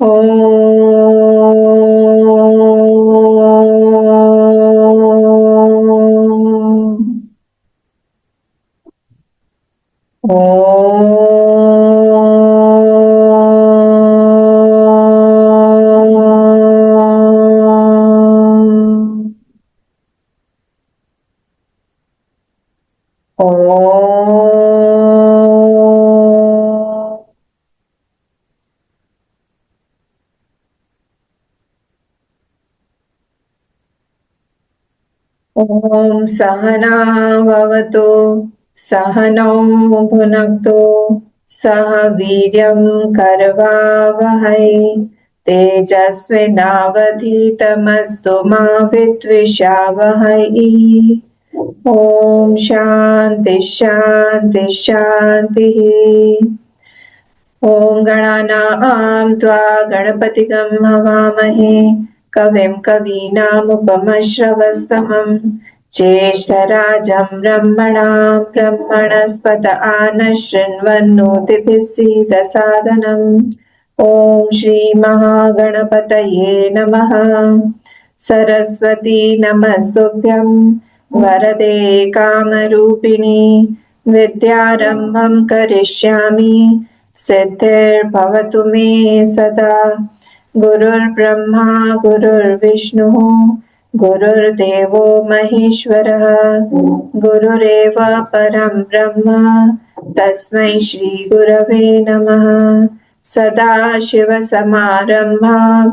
ओम ॐ सहना भवतु सहनौ भुनक्तु सह वीर्यं करवावहै तेजस्विनावधीतमस्तु मा विद्विषावहै। ॐ शान्ति शान्ति शान्तिः। ॐ गणानां त्वा गणपतिगं हवामहे कविं कवीनामुपमश्रवस्तमं ज्येष्ठराजं ब्रह्मणां ब्रह्मणस्पत आनशृण्वन्नोतिभिः सीदसादनम्। ॐ श्रीमहागणपतये नमः। सरस्वती नमस्तुभ्यं वरदे कामरूपिणि विद्यारम्भं करिष्यामि सिद्धिर्भवतु मे सदा। गुरुर्ब्रह्मा गुरुर्विष्णुः गुरुर्देवो महेश्वरः गुरुरेव परं ब्रह्म तस्मै श्री गुरवे नमः। सदाशिवसमारम्भां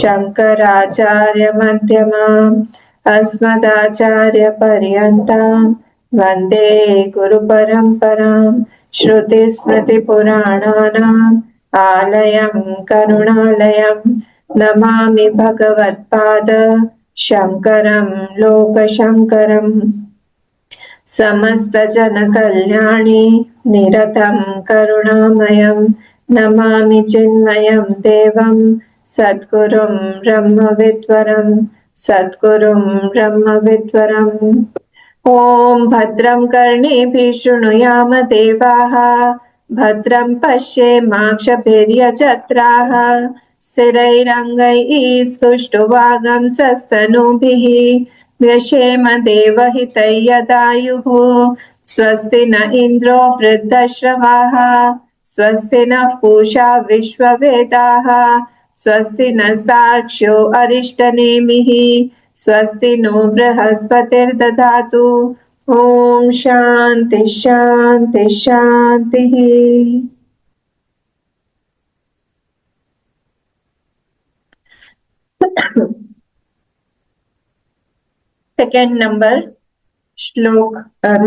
शङ्कराचार्यमध्यमाम् अस्मदाचार्यपर्यन्तां वन्दे गुरुपरम्पराम्। श्रुतिस्मृतिपुराणानाम् आलयं करुणालयं नमामि भगवत्पाद शङ्करं लोकशङ्करम्। समस्तजनकल्याणे निरतं करुणामयं नमामि चिन्मयं देवं सद्गुरुं ब्रह्मविद्वरं सद्गुरुं ब्रह्मविद्वरम्। ॐ भद्रं कर्णेभिः शृणुयाम देवाः भद्रं पश्येमाक्षभिर्यजत्राः स्थिरैरङ्गैः स्तुष्टुवागंसस्तनूभिः व्यशेम देवहितं यदायुः। स्वस्ति न इन्द्रो वृद्धश्रवाः स्वस्ति नः पूषा विश्ववेदाः स्वस्ति नस्तार्क्ष्यो अरिष्टनेमिः स्वस्ति नो बृहस्पतिर्दधातु। ॐ शान्ति शान्ति शान्तिः। सेकेंड नंबर श्लोक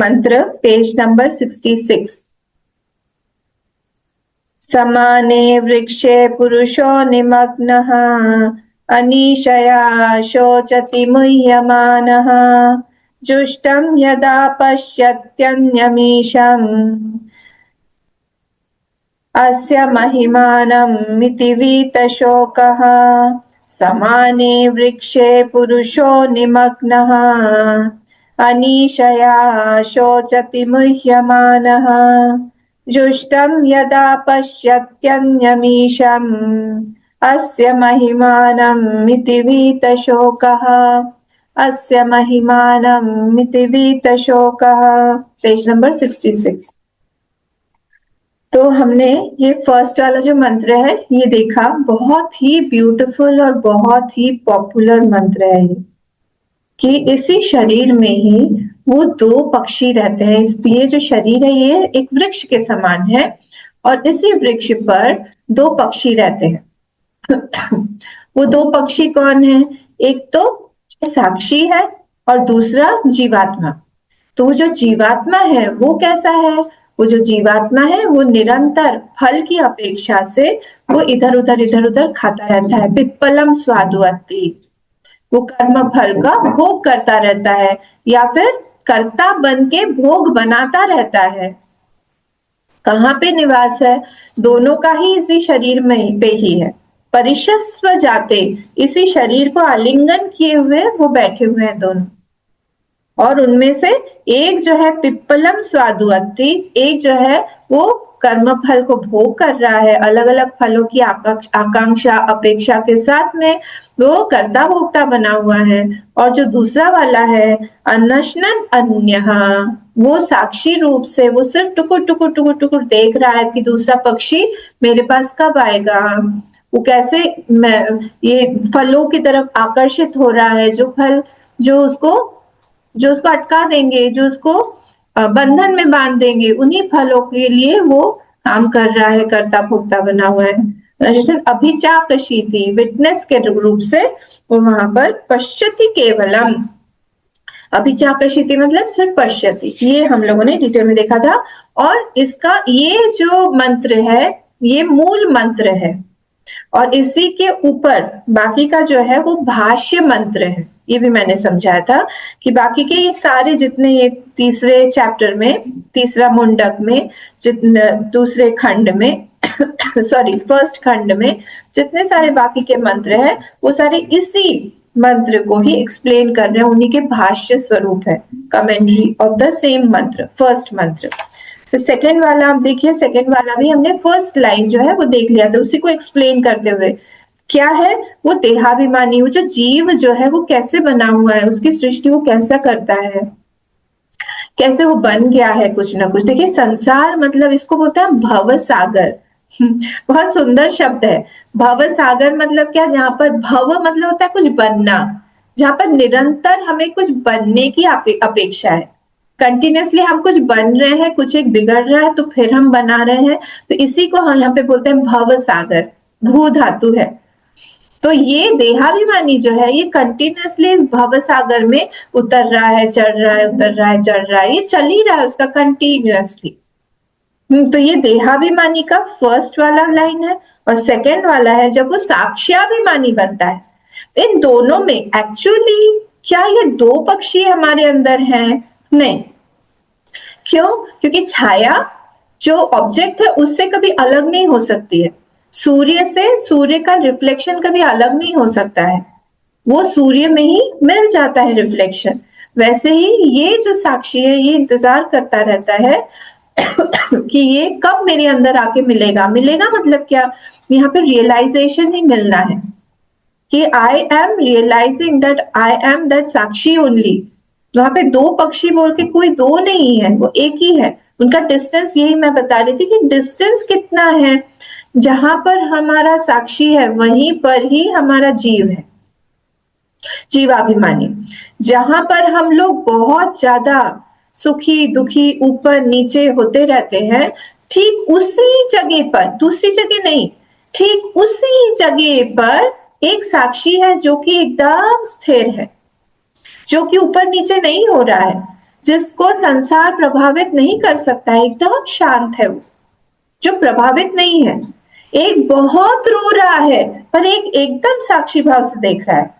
मंत्र पेज नंबर 66। समाने वृक्षे पुरुषो निमग्नः अनीशया शोचति मुह्यमानः जुष्टं यदा पश्यत्यन्यमीशम् अस्य महिमानमिति वीतशोकः। समाने वृक्षे पुरुषो निमग्नः अनीशया शोचति मुह्यमानः जुष्टं यदा पश्यत्यन्यमीशम् अस्य महिमानमिति वीतशोकः। अस्य महिमानमिति वीतशोकः। Page number 66। तो हमने ये फर्स्ट वाला जो मंत्र है ये देखा, बहुत ही ब्यूटीफुल और बहुत ही पॉपुलर मंत्र है ये, कि इसी शरीर में ही वो दो पक्षी रहते हैं। ये जो शरीर है ये एक वृक्ष के समान है और इसी वृक्ष पर दो पक्षी रहते हैं। वो दो पक्षी कौन है? एक तो साक्षी है और दूसरा जीवात्मा। तो वो जो जीवात्मा है वो कैसा है? वो जो जीवात्मा है वो निरंतर फल की अपेक्षा से वो इधर उधर खाता रहता है। पिप्पलम स्वादुअत्ति, वो कर्म फल का भोग करता रहता है या फिर कर्ता बन के भोग बनाता रहता है। कहाँ पे निवास है? दोनों का ही इसी शरीर में पे ही है। परिशस्व जाते, इसी शरीर को आलिंगन किए हुए वो बैठे हुए हैं दोनों। और उनमें से एक जो है पिप्पलम स्वादुअत्ति, एक जो है वो कर्म फल को भोग कर रहा है, अलग अलग फलों की आकांक्षा अपेक्षा के साथ में वो कर्ता भोक्ता बना हुआ है। और जो दूसरा वाला है अनशनन अन्यहा, वो साक्षी रूप से वो सिर्फ टुकुर टुकुर टुकुर टुकुर देख रहा है कि दूसरा पक्षी मेरे पास कब आएगा, वो कैसे ये फलों की तरफ आकर्षित हो रहा है, जो फल जो उसको अटका देंगे, जो उसको बंधन में बांध देंगे, उन्हीं फलों के लिए वो काम कर रहा है, कर्ता भोक्ता बना हुआ है। अभिचाकशीति, विटनेस के रूप से वो वहां पर पश्यति केवलम, अभिचाकशीति मतलब सिर्फ पश्यति, ये हम लोगों ने डिटेल में देखा था। और इसका ये जो मंत्र है ये मूल मंत्र है, और इसी के ऊपर बाकी का जो है वो भाष्य मंत्र है। ये भी मैंने समझाया था कि बाकी के ये सारे जितने ये तीसरे चैप्टर में, तीसरा मुंडक में, जितने दूसरे खंड में सॉरी फर्स्ट खंड में जितने सारे बाकी के मंत्र हैं वो सारे इसी मंत्र को ही एक्सप्लेन कर रहे हैं, उन्हीं के भाष्य स्वरूप है, कमेंट्री ऑफ द सेम मंत्र, फर्स्ट मंत्र। तो सेकेंड वाला आप देखिए, सेकेंड वाला भी हमने फर्स्ट लाइन जो है वो देख लिया था, उसी को एक्सप्लेन करते हुए क्या है वो देहाभिमानी, वो जो जीव जो है वो कैसे बना हुआ है, उसकी सृष्टि वो कैसा करता है, कैसे वो बन गया है कुछ ना कुछ। देखिए संसार मतलब इसको बोलते हैं भव सागर बहुत सुंदर शब्द है। भव सागर मतलब क्या, जहां पर भव मतलब होता है कुछ बनना, जहां पर निरंतर हमें कुछ बनने की अपेक्षा है, कंटिन्यूसली हम कुछ बन रहे हैं, कुछ एक बिगड़ रहा है तो फिर हम बना रहे हैं, तो इसी को हम यहाँ पे बोलते हैं भव सागर, भू धातु है। तो ये देहाभिमानी जो है ये कंटिन्यूसली इस भव सागर में उतर रहा है, चढ़ रहा है, उतर रहा है, चढ़ रहा है, ये चल ही रहा है उसका कंटिन्यूसली। तो ये देहाभिमानी का फर्स्ट वाला लाइन है। और सेकेंड वाला है जब वो साक्ष्याभिमानी बनता है। इन दोनों में एक्चुअली क्या ये दो पक्षी हमारे अंदर हैं? नहीं। क्यों? क्योंकि छाया जो ऑब्जेक्ट है उससे कभी अलग नहीं हो सकती है, सूर्य से सूर्य का रिफ्लेक्शन कभी अलग नहीं हो सकता है, वो सूर्य में ही मिल जाता है रिफ्लेक्शन। वैसे ही ये जो साक्षी है ये इंतजार करता रहता है कि ये कब मेरे अंदर आके मिलेगा। मिलेगा मतलब क्या, यहाँ पे रियलाइजेशन ही मिलना है कि I am realising that I am that साक्षी ओनली। वहां पे दो पक्षी बोल के कोई दो नहीं है, वो एक ही है। उनका डिस्टेंस, यही मैं बता रही थी कि डिस्टेंस कितना है, जहां पर हमारा साक्षी है वहीं पर ही हमारा जीव है, जीवाभिमानी। जहां पर हम लोग बहुत ज्यादा सुखी दुखी ऊपर नीचे होते रहते हैं, ठीक उसी जगह पर, दूसरी जगह नहीं, ठीक उसी जगह पर एक साक्षी है जो कि एकदम स्थिर है, जो कि ऊपर नीचे नहीं हो रहा है, जिसको संसार प्रभावित नहीं कर सकता है, एकदम शांत है वो, जो प्रभावित नहीं है। एक बहुत रो रहा है पर एक एकदम साक्षी भाव से देख रहा है।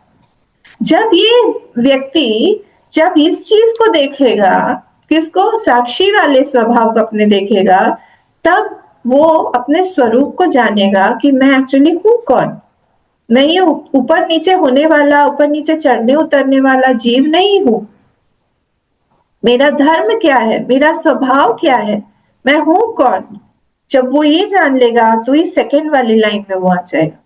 जब ये व्यक्ति जब इस चीज को देखेगा, किसको, साक्षी वाले स्वभाव को अपने देखेगा, तब वो अपने स्वरूप को जानेगा कि मैं एक्चुअली हूं कौन। मैं ये ऊपर नीचे होने वाला, ऊपर नीचे चढ़ने उतरने वाला जीव नहीं हूं। मेरा धर्म क्या है, मेरा स्वभाव क्या है, मैं हूं कौन। जब वो ये जान लेगा तो ये सेकेंड वाली लाइन में वो आ जाएगा।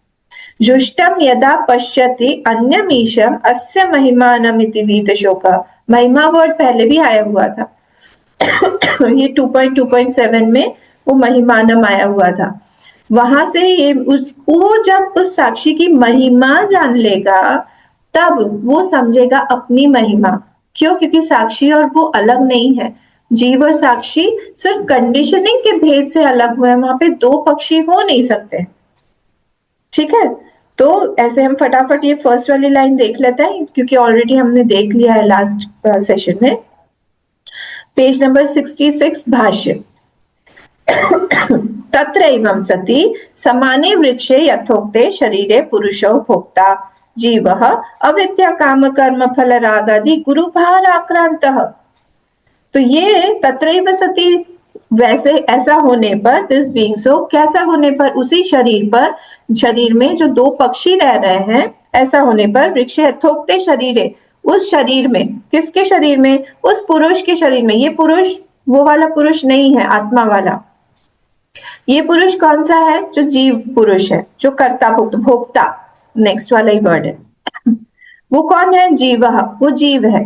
जुष्टम यदा पश्यति अन्यमीशम अस्य महिमानमिति वीतशोका। महिमा वर्ड पहले भी आया हुआ था ये 2.2.7 में वो महिमानम आया हुआ था। वहां से ये वो जब उस साक्षी की महिमा जान लेगा तब वो समझेगा अपनी महिमा। क्यों? क्योंकि साक्षी और वो अलग नहीं है। जीव और साक्षी सिर्फ कंडीशनिंग के भेद से अलग हुए, वहां पे दो पक्षी हो नहीं सकते। ठीक है, तो ऐसे हम फटाफट ये फर्स्ट वाली लाइन देख लेते हैं क्योंकि ऑलरेडी हमने देख लिया है लास्ट सेशन में। पेज नंबर 66 भाष्य। तत्रैवं सति समाने वृक्षे यथोक्ते शरीरे पुरुषो भोक्ता जीवः अविद्या काम कर्म फल रागादि गुरुभार आक्रांतः। तो ये तत्रैव सति, वैसे ऐसा होने पर, दिस बीइंग सो, कैसा होने पर, उसी शरीर पर, शरीर में जो दो पक्षी रह रहे हैं, ऐसा होने पर वृक्ष यथोक्ते शरीरे, उस शरीर में, किसके शरीर में? उस पुरुष के शरीर में। ये पुरुष वो वाला पुरुष नहीं है, आत्मा वाला। ये पुरुष कौन सा है? जो जीव पुरुष है, जो कर्ता भोक्ता, नेक्स्ट वाला ही वर्ड है। वो कौन है? जीव, वो जीव है।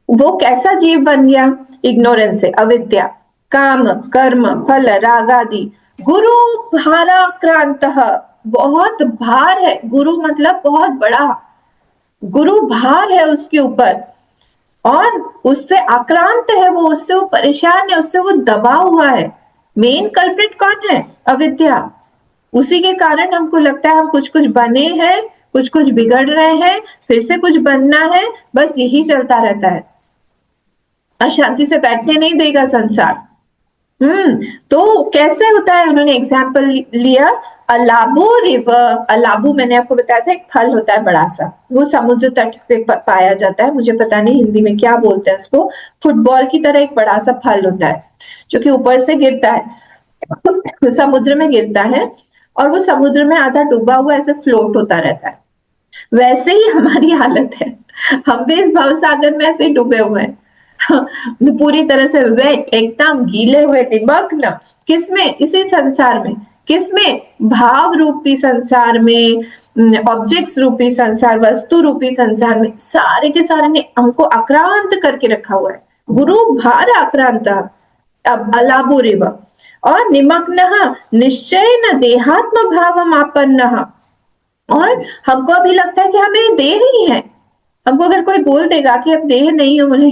वो कैसा जीव बन गया? इग्नोरेंस से, अविद्या, काम, कर्म, फल, राग आदि। गुरु भाराक्रांत, बहुत भार है। गुरु मतलब बहुत बड़ा, गुरु भार है उसके ऊपर, और उससे आक्रांत है वो, उससे वो परेशान है, उससे वो दबा हुआ है। मेन कल्प्रिट कौन है? अविद्या। उसी के कारण हमको लगता है हम कुछ कुछ बने हैं, कुछ कुछ बिगड़ रहे हैं, फिर से कुछ बनना है, बस यही चलता रहता है। अशांति से बैठने नहीं देगा संसार। तो कैसे होता है? उन्होंने एग्जाम्पल लिया, अलाबू रिवर। अलाबू मैंने आपको बताया था, एक फल होता है बड़ा सा, वो समुद्र तट पे पाया जाता है। मुझे पता नहीं हिंदी में क्या बोलते हैं उसको। फुटबॉल की तरह एक बड़ा सा फल होता है, जो कि ऊपर से गिरता है, समुद्र में गिरता है, और वो समुद्र में आधा डूबा हुआ ऐसे फ्लोट होता रहता है। वैसे ही हमारी हालत है, हम भी इस भव सागर में ऐसे डूबे हुए हैं, पूरी तरह से वेट, एकदम गीले हुए, निमग्न। किसमें? इसी संसार में। किसमें? भाव रूपी संसार में, ऑब्जेक्ट्स रूपी संसार, वस्तु रूपी संसार में, सारे के सारे ने हमको आक्रांत करके रखा हुआ है। गुरु भार आक्रांत, अब अलाबुरिव, और निमग्न निश्चय न देहात्म भाव आपन्न। और हमको अभी लगता है कि हमें देह ही है। हमको अगर कोई बोल देगा कि अब देह नहीं हो, बोले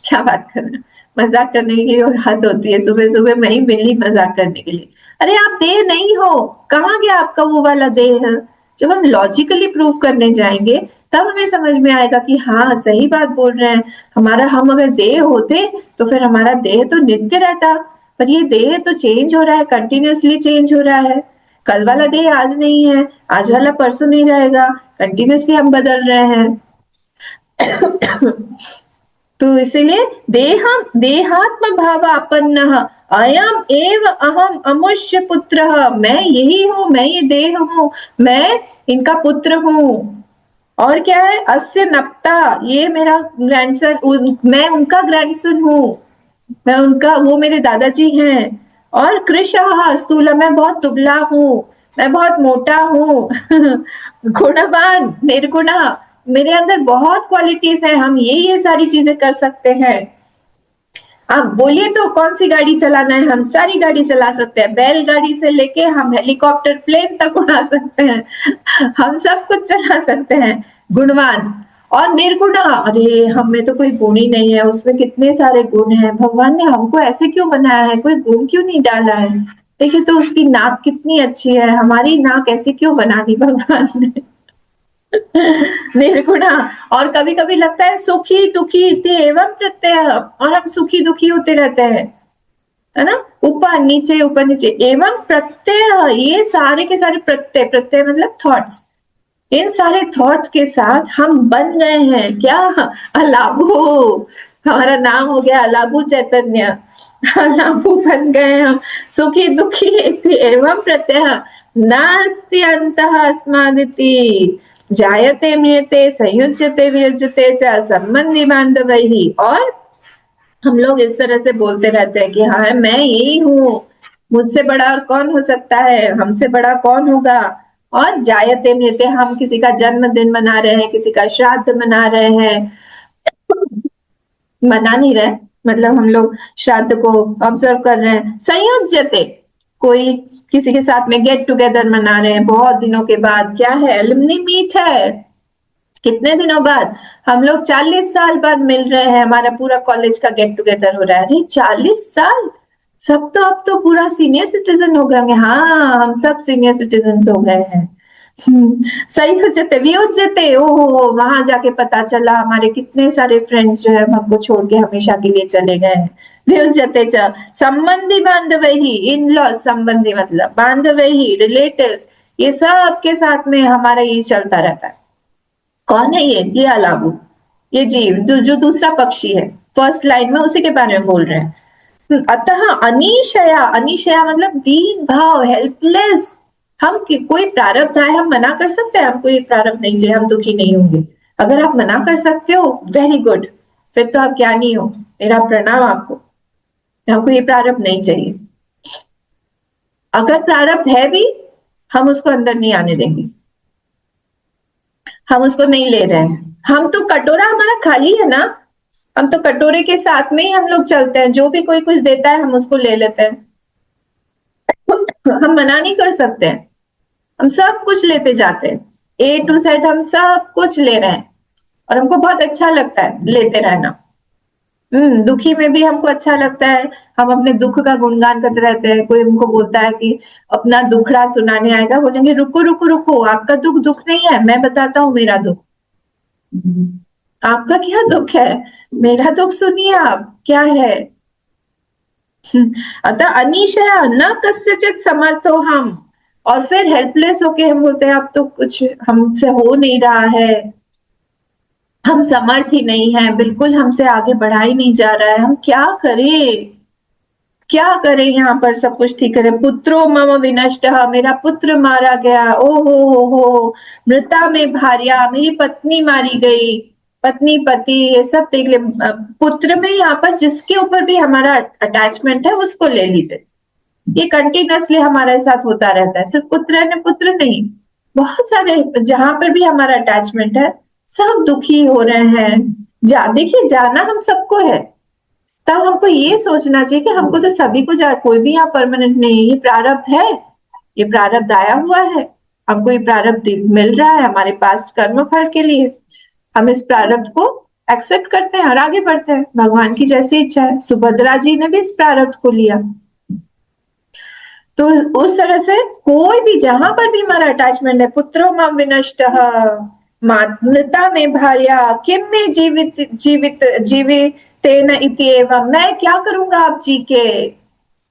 क्या बात कर रहे, मजाक करने की हद होती है। सुबह सुबह मैं ही मिली मजाक करने के लिए। अरे आप देह नहीं हो, कहाँ गया आपका वो वाला देह? जब हम लॉजिकली प्रूव करने जाएंगे तब हमें समझ में आएगा कि हाँ, सही बात बोल रहे हैं। हम अगर देह होते तो फिर हमारा देह तो नित्य रहता, पर ये देह तो चेंज हो रहा है, कंटिन्यूअसली चेंज हो रहा है। कल वाला देह आज नहीं है, आज वाला परसों नहीं रहेगा, कंटिन्यूअसली हम बदल रहे हैं। तो इसलिए देहात्म भावापन्न, अयम एव अहम अमुष्य पुत्र, मैं यही हूं, मैं ये देह हूं, मैं इनका पुत्र हूं। और क्या है? अस्य नप्ता, ये मेरा ग्रैंडसन, मैं उनका ग्रैंडसन हूं, मैं उनका, वो मेरे दादाजी हैं। और कृशः स्थूल, मैं बहुत दुबला हूँ, मैं बहुत मोटा हूँ। गुणवान निर्गुणा, मेरे अंदर बहुत क्वालिटीज है, हम ये सारी चीजें कर सकते हैं। आप बोलिए तो कौन सी गाड़ी चलाना है, हम सारी गाड़ी चला सकते हैं। बैलगाड़ी से लेके हम हेलीकॉप्टर, प्लेन तक उड़ा सकते हैं, हम सब कुछ चला सकते हैं। गुणवान और निर्गुणा, अरे हम में तो कोई गुण ही नहीं है, उसमें कितने सारे गुण हैं। भगवान ने हमको ऐसे क्यों बनाया है, कोई गुण क्यों नहीं डाला है? देखिए तो उसकी नाक कितनी अच्छी है, हमारी नाक ऐसे क्यों बना दी भगवान ने? निर्गुणा। और कभी कभी लगता है सुखी दुखी एवं प्रत्यय, और हम सुखी दुखी होते रहते हैं, है ना, ऊपर नीचे एवं प्रत्यय, ये सारे के सारे प्रत्यय, प्रत्यय मतलब थॉट्स, इन सारे थॉट्स के साथ हम बन गए हैं क्या? अलाबू, हमारा नाम हो गया अलाबू चैतन्य। अलाबू बन गए हम, सुखी दुखी एवं प्रत्यय, नास्ति अंतः अस्मादिति, जायते म्रियते संयुज्यते वियुज्यते च संबंधी बांधवैहि। और हम लोग इस तरह से बोलते रहते हैं कि हाँ मैं यही हूँ, मुझसे बड़ा और कौन हो सकता है, हमसे बड़ा कौन होगा। और जायते म्रियते, हम किसी का जन्मदिन मना रहे हैं, किसी का श्राद्ध मना रहे हैं, मना नहीं रहे, मतलब हम लोग श्राद्ध को ऑब्जर्व कर रहे हैं। संयुज्यते, कोई किसी के साथ में गेट टुगेदर मना रहे हैं बहुत दिनों के बाद, क्या है? एलुमनी मीट है, कितने दिनों बाद, हम लोग 40 साल बाद मिल रहे हैं, हमारा पूरा कॉलेज का गेट टुगेदर हो रहा है। अरे 40 साल, सब तो अब तो पूरा सीनियर सिटीजन हो गए होंगे। हाँ, हम सब सीनियर सिटीजन हो गए हैं। सही हो जाते, वियोज्यते, ओहो, वहां जाके पता चला हमारे कितने सारे फ्रेंड्स जो है हमको छोड़ के हमेशा के लिए चले गए हैं। वियोज्यते च संबंधी बांधवैहि, इन लॉ संबंधी मतलब बांधवैहि, रिलेटिव्स, ये सब के साथ में हमारा ये चलता रहता है। कौन है ये अलाबू, ये जीव जो दूसरा पक्षी है, फर्स्ट लाइन में उसी के बारे में बोल रहे हैं। अतः अनिशया, अनिशया मतलब दीन भाव, हेल्पलेस। हम कोई प्रारब्ध है, हम मना कर सकते हैं, हमको ये प्रारब्ध नहीं चाहिए, हम दुखी नहीं होंगे। अगर आप मना कर सकते हो, वेरी गुड, फिर तो आप ज्ञानी हो, मेरा प्रणाम आपको। हमको ये प्रारब्ध नहीं चाहिए। अगर प्रारब्ध है भी, हम उसको अंदर नहीं आने देंगे, हम उसको नहीं ले रहे हैं। हम तो कटोरा हमारा खाली है ना, हम तो कटोरे के साथ में ही हम लोग चलते हैं, जो भी कोई कुछ देता है हम उसको ले लेते हैं। हम मना नहीं कर सकते हैं, हम सब कुछ लेते जाते हैं, ए टू जेड हम सब कुछ ले रहे हैं, और हमको बहुत अच्छा लगता है लेते रहना। दुखी में भी हमको अच्छा लगता है, हम अपने दुख का गुणगान करते रहते हैं। कोई हमको बोलता है कि अपना दुखड़ा सुनाने आएगा, बोलेंगे रुको रुको रुको, आपका दुख दुख नहीं है, मैं बताता हूँ मेरा दुख। आपका क्या दुख है, मेरा दुख सुनिए आप क्या है। अतः अनिशया न कस्यचित समर्थो हम, और फिर हेल्पलेस होके हम बोलते हैं अब तो कुछ हमसे हो नहीं रहा है, हम समर्थ ही नहीं है, बिल्कुल हमसे आगे बढ़ा ही नहीं जा रहा है, हम क्या करें, क्या करें, यहाँ पर सब कुछ ठीक करें। पुत्रो मम विनष्ट, मेरा पुत्र मारा गया, ओ हो, मृता में भार्या, मेरी पत्नी मारी गई, पत्नी पति ये सब देख ले। पुत्र में यहाँ पर जिसके ऊपर भी हमारा अटैचमेंट है उसको ले लीजिए, ये कंटिन्यूअसली हमारे साथ होता रहता है, सिर्फ पुत्र ने पुत्र नहीं, बहुत सारे जहां पर भी हमारा अटैचमेंट है सब दुखी हो रहे हैं। देखिए जाना हम सबको है, तब हमको ये सोचना चाहिए कि हमको तो सभी को कोई भी यहाँ परमानेंट नहीं है, ये प्रारब्ध है, ये प्रारब्ध आया हुआ है, हमको ये प्रारब्ध मिल रहा है हमारे पास्ट कर्म फल के लिए, हम इस प्रारब्ध को एक्सेप्ट करते हैं और आगे बढ़ते हैं, भगवान की जैसी इच्छा है। सुभद्रा जी ने भी इस प्रारब्ध को लिया, तो उस तरह से कोई भी जहां पर भी हमारा अटैचमेंट है, पुत्रो माम विनष्ट, मातृता में भार्या, किम में जीवित जीवित जीवित तेन इति एवं, मैं क्या करूंगा आप जी के,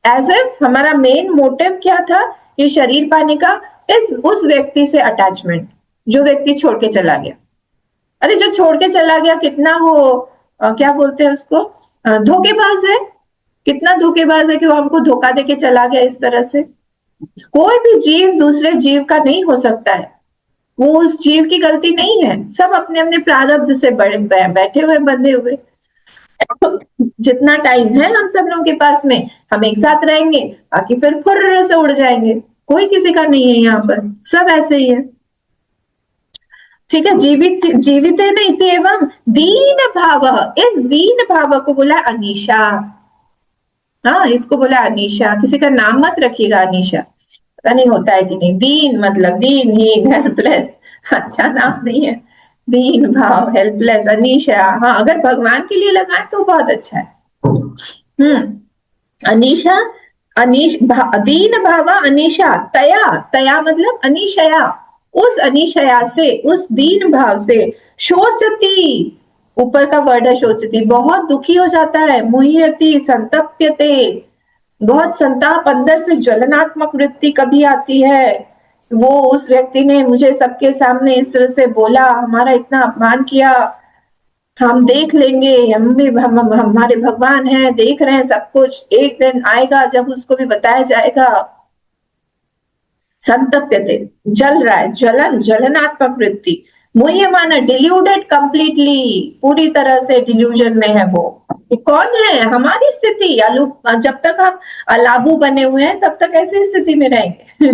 एज इफ हमारा मेन मोटिव क्या था, ये शरीर पाने का, इस उस व्यक्ति से अटैचमेंट, जो व्यक्ति छोड़ के चला गया। अरे जो छोड़ के चला गया कितना वो क्या बोलते हैं उसको, धोखेबाज है, कितना धोखेबाज है कि वो हमको धोखा देके चला गया इस तरह से। कोई भी जीव दूसरे जीव का नहीं हो सकता है, वो उस जीव की गलती नहीं है, सब अपने अपने प्रारब्ध से बैठे हुए बंधे हुए। जितना टाइम है हम सब लोगों के पास में, हम एक साथ रहेंगे, बाकी फिर फुर्र से उड़ जाएंगे, कोई किसी का नहीं है यहाँ पर, सब ऐसे ही है। ठीक है, जीवित जीवित है ना इति एवं दीन भाव, इस दीन भाव को बोला अनीशा। हाँ, इसको बोला अनीशा, किसी का नाम मत रखिएगा अनीशा, पता नहीं होता है कि नहीं, दीन मतलब दीनहीन, हेल्पलेस, अच्छा नाम नहीं है, दीन भाव, हेल्पलेस, अनीशा। हाँ, अगर भगवान के लिए लगाए तो बहुत अच्छा है। अनीशा, दीन भावा अनीशा, तया, तया मतलब अनीशया, उस अनीशया से, उस दीन भाव से, शोचती, ऊपर का वर्ड है शोचती, बहुत दुखी हो जाता है, मुह्यति संतप्यते, बहुत संताप, अंदर से ज्वलनात्मक वृत्ति कभी आती है, वो उस व्यक्ति ने मुझे सबके सामने इस तरह से बोला, हमारा इतना अपमान किया, हम देख लेंगे, हम भी हमारे भगवान हैं, देख रहे हैं सब कुछ, एक दिन आएगा जब उसको भी बताया जाएगा। संतप्यते, जल रहा है, जलन, ज्वलनात्मक वृत्ति, मुह्यमाना, डिल्यूडेड कंप्लीटली, पूरी तरह से डिल्यूजन में है वो। कौन है, हमारी स्थिति, जब तक हम अलाबू बने हुए हैं तब तक ऐसी स्थिति में रहेंगे।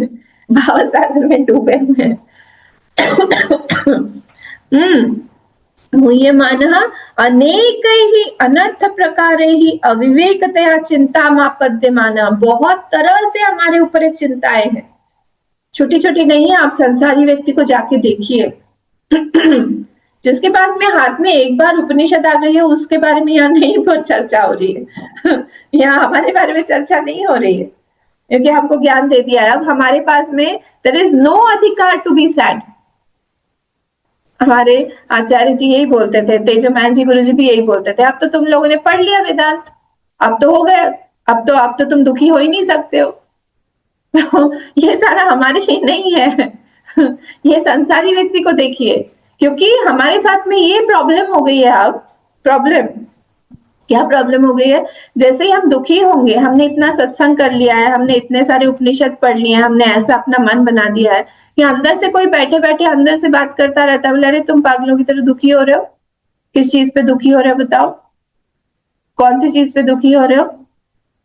भाव सागर में डूबे हुए हैं। मुह्यमानः अनेकैः अनर्थ प्रकारैः अविवेकतया चिंतामापद्यमानः, बहुत तरह से हमारे ऊपर चिंताएं हैं, छोटी छोटी नहीं है, आप संसारी व्यक्ति को जाके देखिए, जिसके पास में हाथ में एक बार उपनिषद आ गई है उसके बारे में यहाँ नहीं बहुत चर्चा हो रही है। यहाँ हमारे बारे में चर्चा नहीं हो रही है, क्योंकि हमको ज्ञान दे दिया है। अब हमारे पास में देयर इज नो अधिकार टू बी सैड। हमारे आचार्य जी यही बोलते थे, तेजोमय जी गुरु जी भी यही बोलते थे, अब तो तुम लोगों ने पढ़ लिया वेदांत, अब तो हो गया, अब तो तुम दुखी हो ही नहीं सकते हो। ये सारा हमारे लिए नहीं है। ये संसारी व्यक्ति को देखिए, क्योंकि हमारे साथ में ये प्रॉब्लम हो गई है अब, प्रॉब्लम क्या प्रॉब्लम हो गई है? जैसे ही हम दुखी होंगे, हमने इतना सत्संग कर लिया है, हमने इतने सारे उपनिषद पढ़ लिए हैं, हमने ऐसा अपना मन बना दिया है कि अंदर से कोई बैठे बैठे अंदर से बात करता रहता है, बोले अरे तुम पागलों की तरह दुखी हो रहे हो, किस चीज पे दुखी हो रहे हो बताओ, कौन सी चीज पे दुखी हो रहे हो?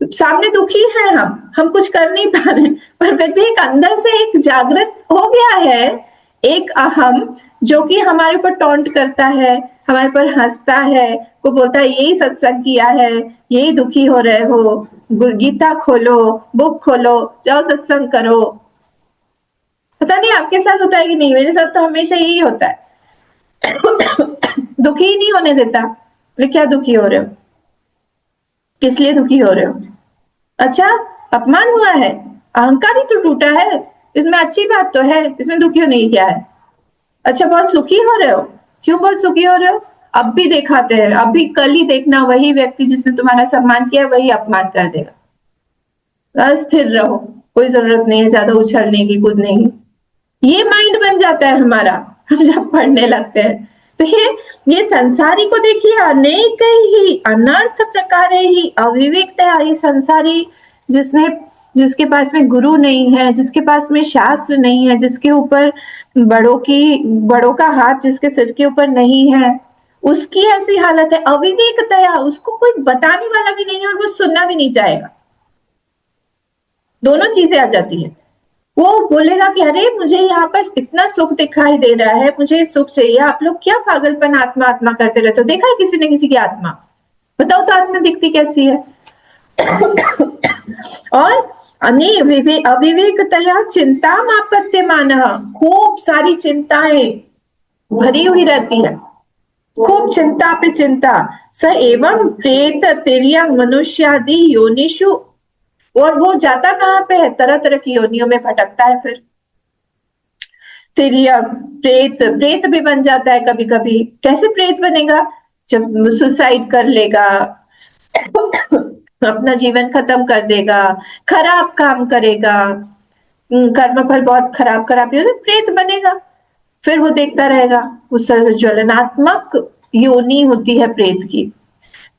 सामने दुखी है, हम कुछ कर नहीं पा रहे, पर फिर भी एक अंदर से एक जागृत हो गया है, एक अहम, जो कि हमारे ऊपर टॉन्ट करता है, हमारे पर हंसता है, को बोलता है यही सत्संग किया है, यही दुखी हो रहे हो, गीता खोलो, बुक खोलो, जाओ सत्संग करो। पता नहीं आपके साथ होता है कि नहीं, मेरे साथ तो हमेशा यही होता है। दुखी ही नहीं होने देता। बोले क्या दुखी हो रहे हो, किस लिए दुखी हो रहे हो? अच्छा, अपमान हुआ है, अहंकार ही तो टूटा है, इसमें अच्छी बात तो है, इसमें दुखी होने की क्या है? अच्छा, बहुत सुखी हो रहे हो, क्यों बहुत सुखी हो रहे हो? अब भी दिखाते हैं, अभी कल ही देखना, वही व्यक्ति जिसने तुम्हारा सम्मान किया वही अपमान कर देगा। बस स्थिर रहो, कोई जरूरत नहीं है ज्यादा उछलने की, कूदने की। ये माइंड बन जाता है हमारा हम जब पढ़ने लगते हैं। तो ये संसारी को देखिए, अनेक ही अनर्थ प्रकारे ही अविवेकता, ये संसारी जिसने, जिसके पास में गुरु नहीं है, जिसके पास में शास्त्र नहीं है, जिसके ऊपर बड़ों का हाथ जिसके सिर के ऊपर नहीं है, उसकी ऐसी हालत है, अविवेकतया, उसको कोई बताने वाला भी नहीं है और वो सुनना भी नहीं चाहेगा। दोनों चीजें आ जाती है। वो बोलेगा कि अरे मुझे यहाँ पर इतना सुख दिखाई दे रहा है, मुझे सुख चाहिए, आप लोग क्या पागलपन आत्मा आत्मा करते रहते हो? देखा है किसी ने किसी की आत्मा? बताओ तो आत्मा दिखती कैसी है? और अविवेकतया चिंता मापत्यमान, खूब सारी चिंताएं भरी हुई रहती है, खूब चिंता पे चिंता। स एवं प्रेत तिर्यक मनुष्यादि योनिषु, और वो जाता कहाँ पे है? तरह तरह की योनियों में भटकता है। फिर तिर्यक, प्रेत, प्रेत भी बन जाता है कभी कभी। कैसे प्रेत बनेगा? जब सुसाइड कर लेगा, अपना जीवन खत्म कर देगा, खराब काम करेगा, कर्मफल बहुत खराब खराब प्रेत बनेगा। फिर वो देखता रहेगा, उस तरह से ज्वलनात्मक योनि होती है प्रेत की।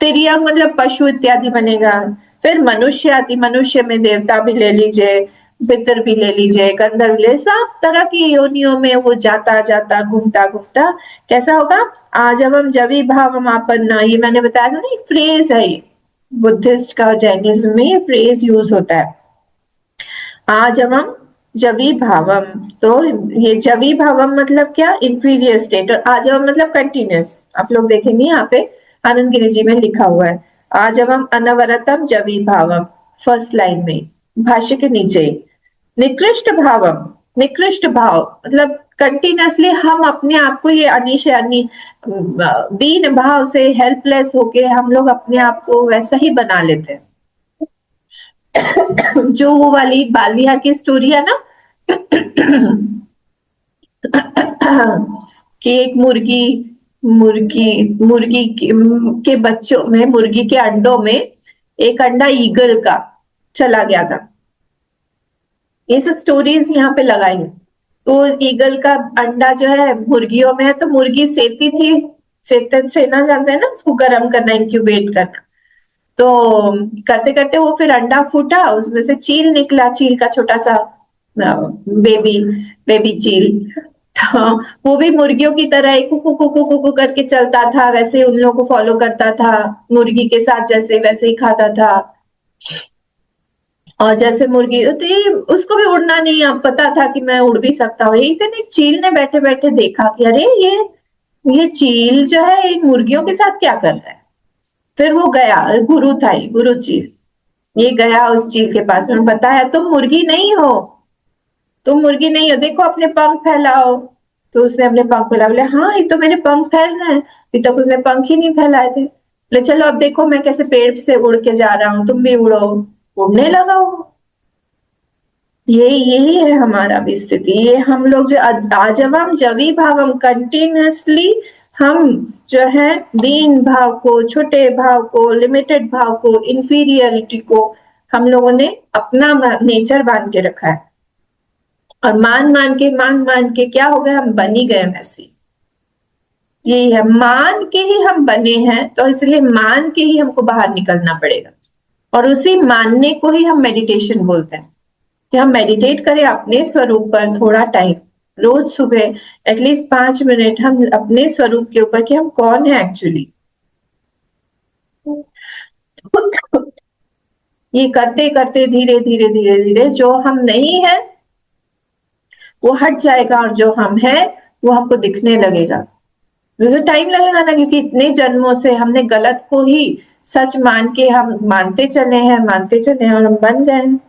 तिर्यक मतलब पशु इत्यादि बनेगा। फिर मनुष्य आदि, मनुष्य में देवता भी ले लीजिए, पितर भी ले लीजिए, गंधर्व ले, सब तरह की योनियों में वो जाता जाता घूमता घूमता कैसा होगा? आजवम जवी भावम आपन्ना, ये मैंने बताया था ना, एक फ्रेज है ये, बुद्धिस्ट का जैनिज्म में ये फ्रेज यूज होता है, आजवम जवी भावम। तो ये जवी भावम मतलब क्या? इंफीरियर स्टेट, और आजवम मतलब कंटिन्यूस। आप लोग देखेंगे यहाँ पे आनंद गिरी जी में लिखा हुआ है, आजवम अनवरतम जवी भावम, फर्स्ट लाइन में, भाष्य के नीचे ही। निकृष्ट भावम, निकृष्ट भाव मतलब कंटिन्यूसली हम अपने आप को, ये अनिश दीन भाव से हेल्पलेस होके हम लोग अपने आप को वैसा ही बना लेते हैं। जो वो वाली बाल विहार की स्टोरी है ना, कि एक मुर्गी, मुर्गी के बच्चों में, मुर्गी के अंडों में एक अंडा ईगल का चला गया था। ये सब स्टोरीज यहाँ पे लगाई है। तो ईगल का अंडा जो है मुर्गियों में है, तो मुर्गी सेती थी, सेना जानते हैं ना, उसको गर्म करना, इंक्यूबेट करना। तो करते करते वो फिर अंडा फूटा, उसमें से चील निकला, चील का छोटा सा बेबी बेबी चील। तो वो भी मुर्गियों की तरह ही कुकू कुकू कुकू करके चलता था, वैसे उन लोगों को फॉलो करता था, मुर्गी के साथ जैसे वैसे ही खाता था। और जैसे मुर्गी, तो ये उसको भी उड़ना नहीं अब पता था कि मैं उड़ भी सकता हूँ। एक दिन एक चील ने बैठे बैठे देखा कि अरे ये चील जो है इन मुर्गियों के साथ क्या कर रहा है। फिर वो गया, गुरु था ये, गुरु चील, ये गया उस चील के पास में, बताया तुम मुर्गी नहीं हो, तुम मुर्गी नहीं हो, देखो अपने पंख फैलाओ। तो उसने अपने पंख फैला, बोले हाँ ये तो मेरे पंख फैल रहे हैं, अभी तक उसने पंख ही नहीं फैलाए थे। बोले चलो अब देखो मैं कैसे पेड़ से उड़ के जा रहा हूँ, तुम भी उड़ो। उड़ने लगा वो। यही है हमारा भी स्थिति। ये हम लोग जो आजवम जवी भावम, कंटिन्यूसली हम जो है दीन भाव को, छोटे भाव को, लिमिटेड भाव को, इंफीरियरिटी को हम लोगों ने अपना नेचर बांध के रखा है, और मान मान के क्या हो गया, हम बन ही गए वैसे। यही है, मान के ही हम बने हैं, तो इसलिए मान के ही हमको बाहर निकलना पड़ेगा। और उसी मानने को ही हम मेडिटेशन बोलते हैं, कि हम मेडिटेट करें अपने स्वरूप पर थोड़ा टाइम, रोज सुबह एटलीस्ट 5 मिनट हम अपने स्वरूप के ऊपर, कि हम कौन है एक्चुअली। ये करते करते धीरे धीरे धीरे धीरे जो हम नहीं है वो हट जाएगा, और जो हम है वो हमको दिखने लगेगा। मुझे टाइम लगेगा ना, क्योंकि इतने जन्मों से हमने गलत को ही सच मान के हम मानते चले हैं, मानते चले हैं, और हम बन गए हैं।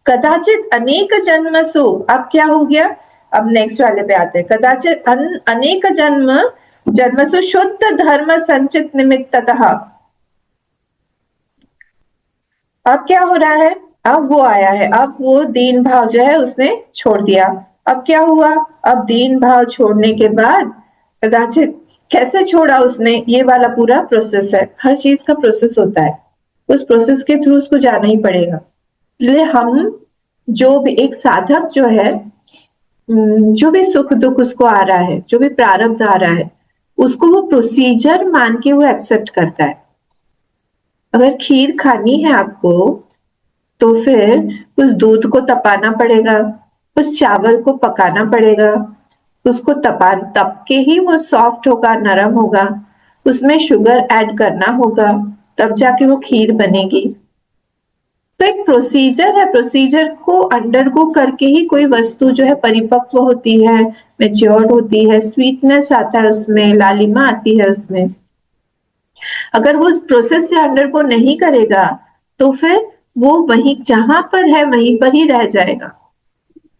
कदाचित अनेक जन्मसु, अब क्या हो गया, अब नेक्स्ट वाले पे आते हैं। कदाचित अनेक जन्मसु शुद्ध धर्म संचित निमित्ततः। अब क्या हो रहा है, अब वो आया है, अब वो दीन भाव जो है उसने छोड़ दिया। अब क्या हुआ, अब दीन भाव छोड़ने के बाद कदाचित, कैसे छोड़ा उसने, ये वाला पूरा प्रोसेस है, हर चीज का प्रोसेस होता है, उस प्रोसेस के थ्रू उसको जाना ही पड़ेगा। इसलिए हम, जो भी एक साधक जो है, जो भी सुख दुख उसको आ रहा है, जो भी प्रारब्ध आ रहा है, उसको वो प्रोसीजर मान के वो एक्सेप्ट करता है। अगर खीर खानी है आपको, तो फिर उस दूध को तपाना पड़ेगा, उस चावल को पकाना पड़ेगा, उसको तप के ही वो सॉफ्ट होगा, नरम होगा, उसमें शुगर ऐड करना होगा, तब जाके वो खीर बनेगी। तो एक प्रोसीजर है, प्रोसीजर को अंडरगो करके ही कोई वस्तु जो है परिपक्व होती है, मैच्योर्ड होती है, स्वीटनेस आता है उसमें, लालिमा आती है उसमें। अगर वो उस प्रोसेस से अंडरगो नहीं करेगा, तो फिर वो वहीं जहां पर है वहीं पर ही रह जाएगा।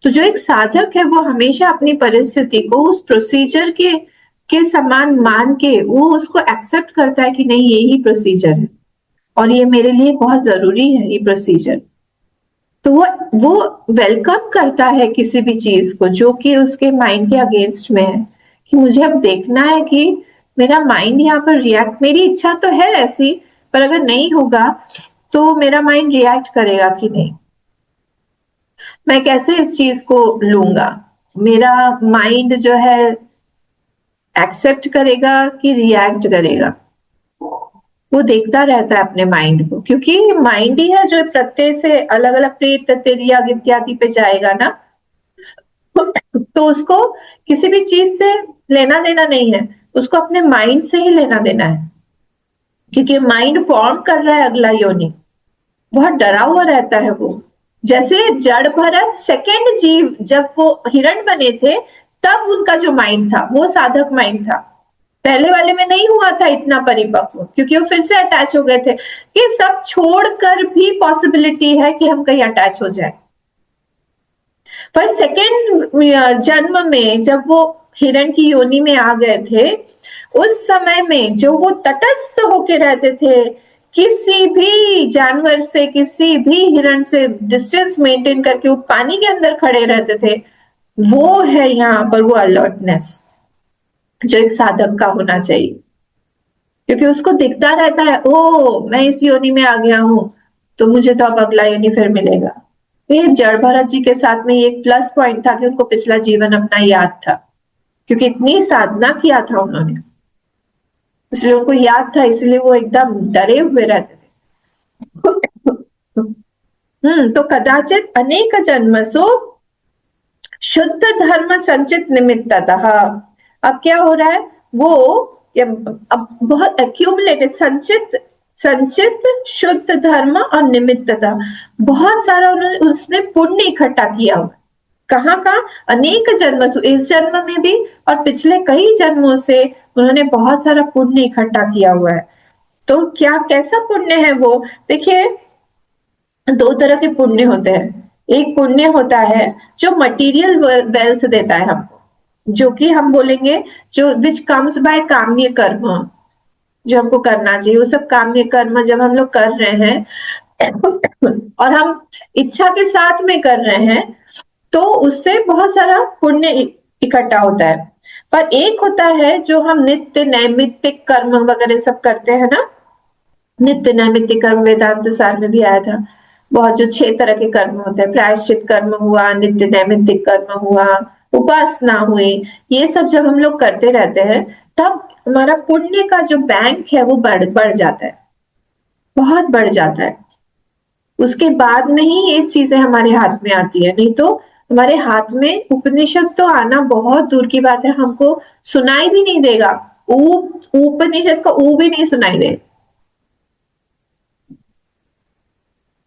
तो जो एक साधक है वो हमेशा अपनी परिस्थिति को उस प्रोसीजर के समान मान के वो उसको एक्सेप्ट करता है कि नहीं, यही प्रोसीजर है और ये मेरे लिए बहुत जरूरी है, ये प्रोसीजर। तो वो वेलकम करता है किसी भी चीज को जो कि उसके माइंड के अगेंस्ट में है, कि मुझे अब देखना है कि मेरा माइंड यहाँ पर रिएक्ट, मेरी इच्छा तो है ऐसी, पर अगर नहीं होगा तो मेरा माइंड रिएक्ट करेगा कि नहीं, मैं कैसे इस चीज को लूंगा, मेरा माइंड जो है एक्सेप्ट करेगा कि रिएक्ट करेगा। वो देखता रहता है अपने माइंड को, क्योंकि माइंड ही है जो प्रत्यय से अलग अलग प्रेत तिरिया इत्यादि पे जाएगा ना। तो उसको किसी भी चीज से लेना देना नहीं है, उसको अपने माइंड से ही लेना देना है, क्योंकि माइंड फॉर्म कर रहा है अगला योनि। बहुत डरा हुआ रहता है वो। जैसे जड़ भरत सेकेंड जीव जब वो हिरण बने थे, तब उनका जो माइंड था वो साधक माइंड था, पहले वाले में नहीं हुआ था इतना परिपक्व, क्योंकि वो फिर से अटैच हो गए थे। ये सब छोड़कर भी पॉसिबिलिटी है कि हम कहीं अटैच हो जाए। पर सेकेंड जन्म में जब वो हिरण की योनि में आ गए थे, उस समय में जो वो तटस्थ होके रहते थे, किसी भी जानवर से, किसी भी हिरण से डिस्टेंस मेंटेन करके वो पानी के अंदर खड़े रहते थे, वो है यहाँ पर वो अलर्टनेस जो एक साधक का होना चाहिए। क्योंकि उसको दिखता रहता है, ओ मैं इस योनि में आ गया हूं, तो मुझे तो अब अगला योनि फिर मिलेगा। ये जड़ भरत जी के साथ में एक प्लस पॉइंट था कि उनको पिछला जीवन अपना याद था, क्योंकि इतनी साधना किया था उन्होंने, इसलिए उनको याद था, इसलिए वो एकदम डरे हुए रहते थे। तो कदाचित अनेक जन्मसु शुद्ध धर्म संचित निमित्ततः। अब क्या हो रहा है, वो अब बहुत एक्यूमुलेटेड, संचित संचित शुद्ध धर्म और निमित्तता, बहुत सारा उन्होंने उसने पुण्य इकट्ठा किया हुआ। कहाँ का, अनेक जन्म, इस जन्म में भी और पिछले कई जन्मों से उन्होंने बहुत सारा पुण्य इकट्ठा किया हुआ है। तो क्या, कैसा पुण्य है वो, देखिए दो तरह के पुण्य होते हैं। एक पुण्य होता है जो मटेरियल वेल्थ देता है हमको, जो कि हम बोलेंगे जो विच कम्स बाय काम्य कर्म, जो हमको करना चाहिए, वो सब काम्य कर्म जब हम लोग कर रहे हैं और हम इच्छा के साथ में कर रहे हैं, तो उससे बहुत सारा पुण्य इकट्ठा होता है। पर एक होता है जो हम नित्य नैमित्तिक कर्म वगैरह सब करते हैं ना, नित्य नैमित्तिक कर्म वेदांत सार में भी आया था। बहुत जो 6 तरह के कर्म होते हैं, प्रायश्चित कर्म हुआ, नित्य नैमित्तिक कर्म हुआ, उपासना हुई, ये सब जब हम लोग करते रहते हैं, तब हमारा पुण्य का जो बैंक है वो बढ़ जाता है, बहुत बढ़ जाता है। उसके बाद में ही ये चीजें हमारे हाथ में आती है, नहीं तो हमारे हाथ में उपनिषद तो आना बहुत दूर की बात है, हमको सुनाई भी नहीं देगा। उपनिषद का ऊ भी नहीं सुनाई दे।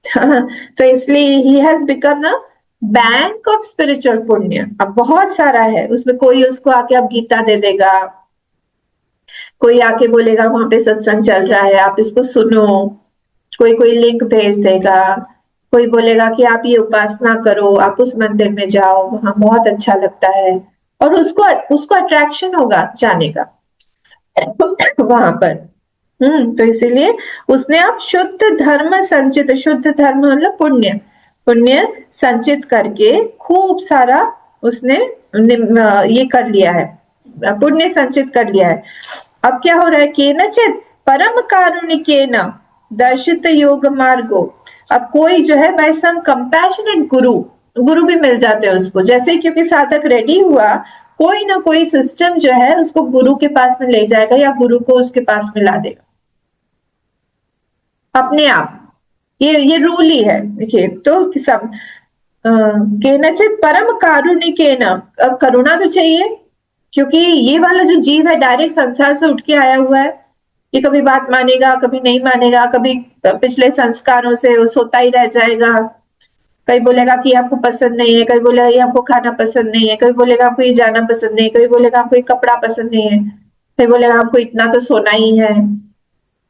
तो इसलिए ही हैज बिकम ना बैंक ऑफ स्पिरिचुअल पुण्य। अब बहुत सारा है उसमें, कोई उसको आके अब गीता दे देगा, कोई आके बोलेगा वहां पे सत्संग चल रहा है आप इसको सुनो, कोई कोई लिंक भेज देगा, कोई बोलेगा कि आप ये उपासना करो, आप उस मंदिर में जाओ वहां बहुत अच्छा लगता है, और उसको उसको अट्रैक्शन होगा जाने का वहां पर। तो इसीलिए उसने आप शुद्ध धर्म संचित, शुद्ध धर्म मतलब पुण्य, पुण्य संचित करके खूब सारा उसने ये कर लिया है, पुण्य संचित कर लिया है। अब क्या हो रहा है, केनचित परम कारुणिकेन दर्शित योग मार्गो। अब कोई जो है बाय सम कंपैशनेट गुरु, गुरु भी मिल जाते हैं उसको, जैसे क्योंकि साधक रेडी हुआ, कोई ना कोई सिस्टम जो है उसको गुरु के पास में ले जाएगा या गुरु को उसके पास में ला देगा अपने आप। ये रूल ही है, देखिए तो सब केनचित परम कारुणिकेन। अब करुणा तो चाहिए, क्योंकि ये वाला जो जीव है डायरेक्ट संसार से उठ के आया हुआ है, ये कभी बात मानेगा कभी नहीं मानेगा, कभी पिछले संस्कारों से वो सोता ही रह जाएगा। कभी बोलेगा कि हमको पसंद नहीं है, कभी बोलेगा ये हमको खाना पसंद नहीं है, कभी बोलेगा हमको ये जाना पसंद नहीं है, कभी बोलेगा हमको ये कपड़ा पसंद नहीं है, कभी बोलेगा हमको इतना तो सोना ही है।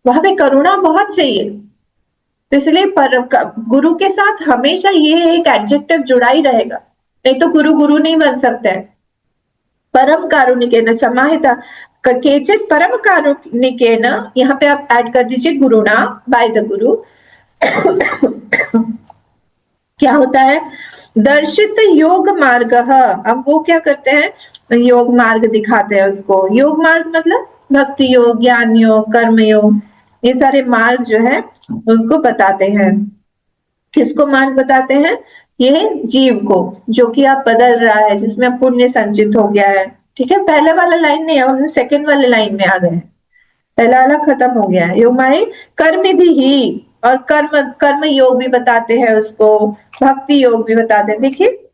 वहां पे करुणा बहुत चाहिए। तो इसलिए गुरु के साथ हमेशा ये एक एडजेक्टिव जुड़ा ही रहेगा, नहीं तो गुरु गुरु नहीं बन सकता है। परम कारुणिकेन समाहिता, केचित परम कारुणिकेन, यहाँ पे आप ऐड कर दीजिए गुरुना, बाय द गुरु। क्या होता है, दर्शित योग मार्ग। अब वो क्या करते हैं, योग मार्ग दिखाते हैं उसको। योग मार्ग मतलब भक्ति योग, ज्ञान योग, कर्म योग, ये सारे मार्ग जो है उसको बताते हैं। किसको मार्ग बताते हैं, ये जीव को, जो कि आप बदल रहा है, जिसमें पुण्य संचित हो गया है। ठीक है, पहले वाला लाइन नहीं है, हमने सेकंड वाले लाइन में आ गए, पहला वाला खत्म हो गया है। योग माने कर्म भी ही, और कर्म कर्म योग भी बताते हैं उसको, भक्ति योग भी बताते हैं। देखिए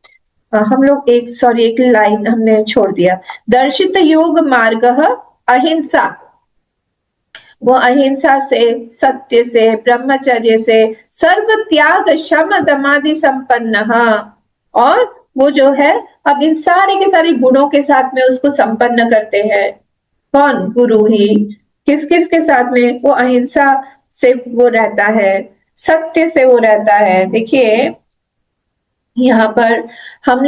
हम लोग एक लाइन हमने छोड़ दिया। दर्शित योग मार्ग अहिंसा, वो अहिंसा से, सत्य से, ब्रह्मचर्य से, सर्व त्याग शम दमादि संपन्न, और वो जो है अब इन सारे के सारे गुणों के साथ में उसको संपन्न करते हैं। कौन, गुरु ही। किस किस के साथ में, वो अहिंसा से वो रहता है, सत्य से वो रहता है। देखिए यहाँ पर हम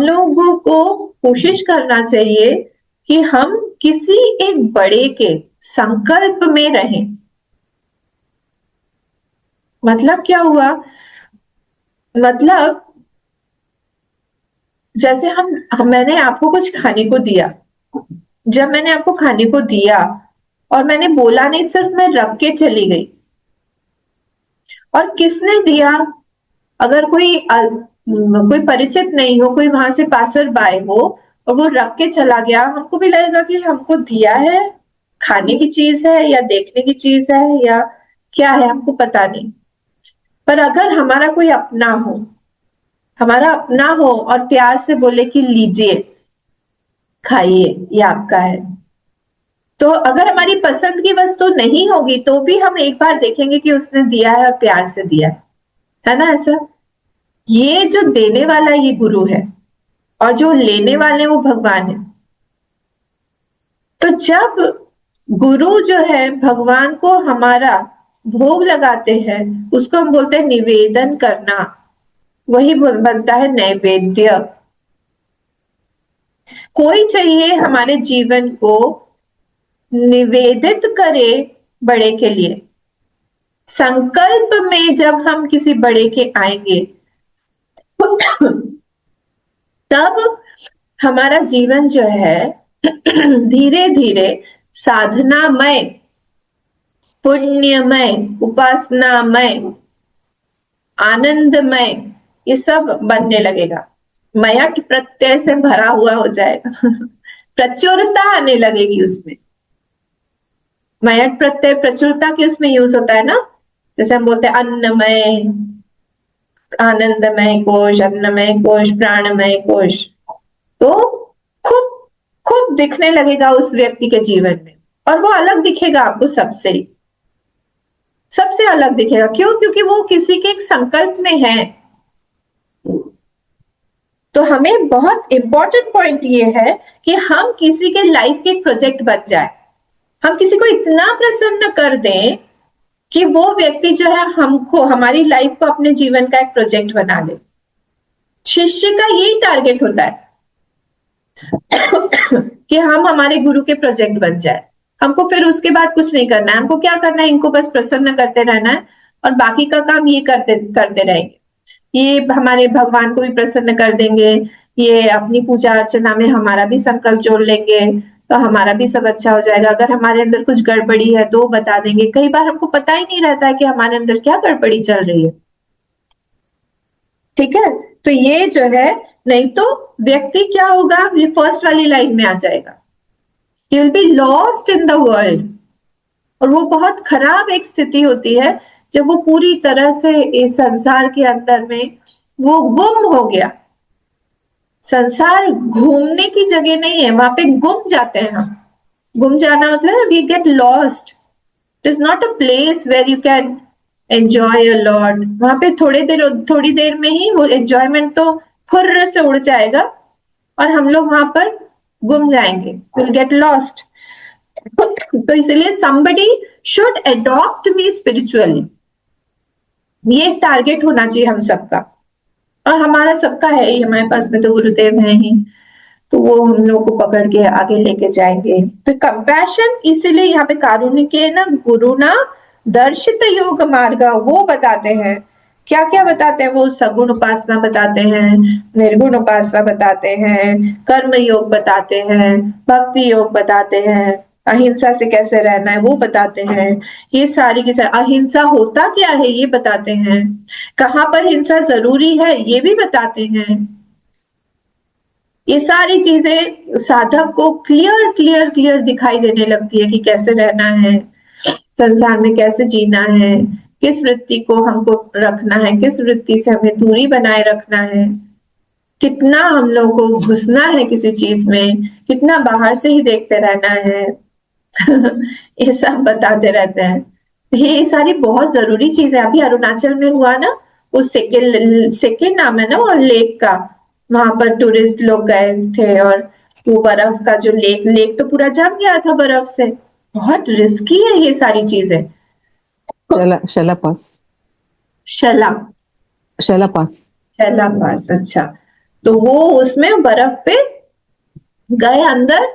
लोगों को कोशिश करना चाहिए कि हम किसी एक बड़े के संकल्प में रहें। मतलब क्या हुआ, मतलब जैसे मैंने आपको कुछ खाने को दिया, जब मैंने आपको खाने को दिया और मैंने बोला नहीं, सिर्फ मैं रख के चली गई, और किसने दिया, अगर कोई परिचित नहीं हो, कोई वहां से पासर बाय हो और वो रख के चला गया, हमको भी लगेगा कि हमको दिया है, खाने की चीज है या देखने की चीज है या क्या है, हमको पता नहीं। पर अगर हमारा अपना हो और प्यार से बोले कि लीजिए खाइए ये आपका है, तो अगर हमारी पसंद की वस्तु नहीं होगी तो भी हम एक बार देखेंगे कि उसने दिया है और प्यार से दिया है ना ऐसा। ये जो देने वाला ये गुरु है, और जो लेने वाले वो भगवान है। तो जब गुरु जो है भगवान को हमारा भोग लगाते हैं, उसको हम बोलते हैं निवेदन करना, वही बनता है नैवेद्य। कोई चाहिए हमारे जीवन को निवेदित करे बड़े के लिए। संकल्प में जब हम किसी बड़े के आएंगे तब हमारा जीवन जो है धीरे धीरे साधनामय, पुण्यमय, उपासनामय, आनंदमय, ये सब बनने लगेगा, मयट प्रत्यय से भरा हुआ हो जाएगा प्रचुरता आने लगेगी उसमें। मयट प्रत्यय प्रचुरता के उसमें यूज होता है ना, जैसे हम बोलते हैं अन्नमय, आनंदमय कोश, अन्नमय कोश, प्राणमय कोश। तो खूब खूब दिखने लगेगा उस व्यक्ति के जीवन में, और वो अलग दिखेगा आपको सबसे, सबसे अलग दिखेगा। क्यों? क्योंकि वो किसी के एक संकल्प में है। तो हमें बहुत इंपॉर्टेंट पॉइंट ये है कि हम किसी के लाइफ के प्रोजेक्ट बन जाए, हम किसी को इतना प्रसन्न कर दें कि वो व्यक्ति जो है हमको, हमारी लाइफ को अपने जीवन का एक प्रोजेक्ट बना ले। शिष्य का यही टारगेट होता है कि हम हमारे गुरु के प्रोजेक्ट बन जाए। हमको फिर उसके बाद कुछ नहीं करना है, हमको क्या करना है, इनको बस प्रसन्न करते रहना है, और बाकी का काम ये करते करते रहेंगे। ये हमारे भगवान को भी प्रसन्न कर देंगे, ये अपनी पूजा अर्चना में हमारा भी संकल्प जोड़ लेंगे, तो हमारा भी सब अच्छा हो जाएगा। अगर हमारे अंदर कुछ गड़बड़ी है तो बता देंगे। कई बार हमको पता ही नहीं रहता है कि हमारे अंदर क्या गड़बड़ी चल रही है। ठीक है, तो ये जो है, नहीं तो व्यक्ति क्या होगा, ये फर्स्ट वाली लाइन में आ जाएगा, he will be lost in the world. और वो बहुत खराब एक स्थिति होती है जब वो पूरी तरह से इस संसार के अंदर में वो गुम हो गया। संसार घूमने की जगह नहीं है, वहां पे गुम जाते हैं हम। गुम जाना मतलब we get lost. It is not a place where you can enjoy a lot. वहां पे थोड़ी देर में ही वो एंजॉयमेंट तो फुर्र से उड़ जाएगा, और हम लोग वहां पर गुम जाएंगे, विल गेट लॉस्ट। तो इसलिए somebody should adopt me spiritually, ये टारगेट होना चाहिए हम सबका, और हमारा सबका है ही। हमारे पास में तो गुरुदेव है ही, तो वो हम लोग को पकड़ के आगे लेके जाएंगे। तो कंपैशन, इसीलिए यहाँ पे कारुण्य के ना गुरु ना दर्शित योग मार्ग वो बताते हैं। क्या क्या बताते हैं वो? सगुण उपासना बताते हैं, निर्गुण उपासना बताते हैं, कर्म योग बताते हैं, भक्ति योग बताते हैं, अहिंसा से कैसे रहना है वो बताते हैं। ये सारी की सारी, अहिंसा होता क्या है ये बताते हैं, कहाँ पर हिंसा जरूरी है ये भी बताते हैं। ये सारी चीजें साधक को क्लियर क्लियर क्लियर दिखाई देने लगती है कि कैसे रहना है, संसार में कैसे जीना है, किस वृत्ति को हमको रखना है, किस वृत्ति से हमें दूरी बनाए रखना है, कितना हम लोग को घुसना है किसी चीज में, कितना बाहर से ही देखते रहना है। ये सब बताते रहते हैं। ये सारी बहुत जरूरी चीज है। अभी अरुणाचल में हुआ ना, वो सेकेंड नाम है ना वो लेक का, वहां पर टूरिस्ट लोग गए थे, और वो बर्फ का जो लेक तो पूरा जम गया था बर्फ से। बहुत रिस्की है ये सारी चीजें। शैला पास। शला शैला पास। शैला पास, अच्छा। तो वो उसमें बर्फ पे गए अंदर,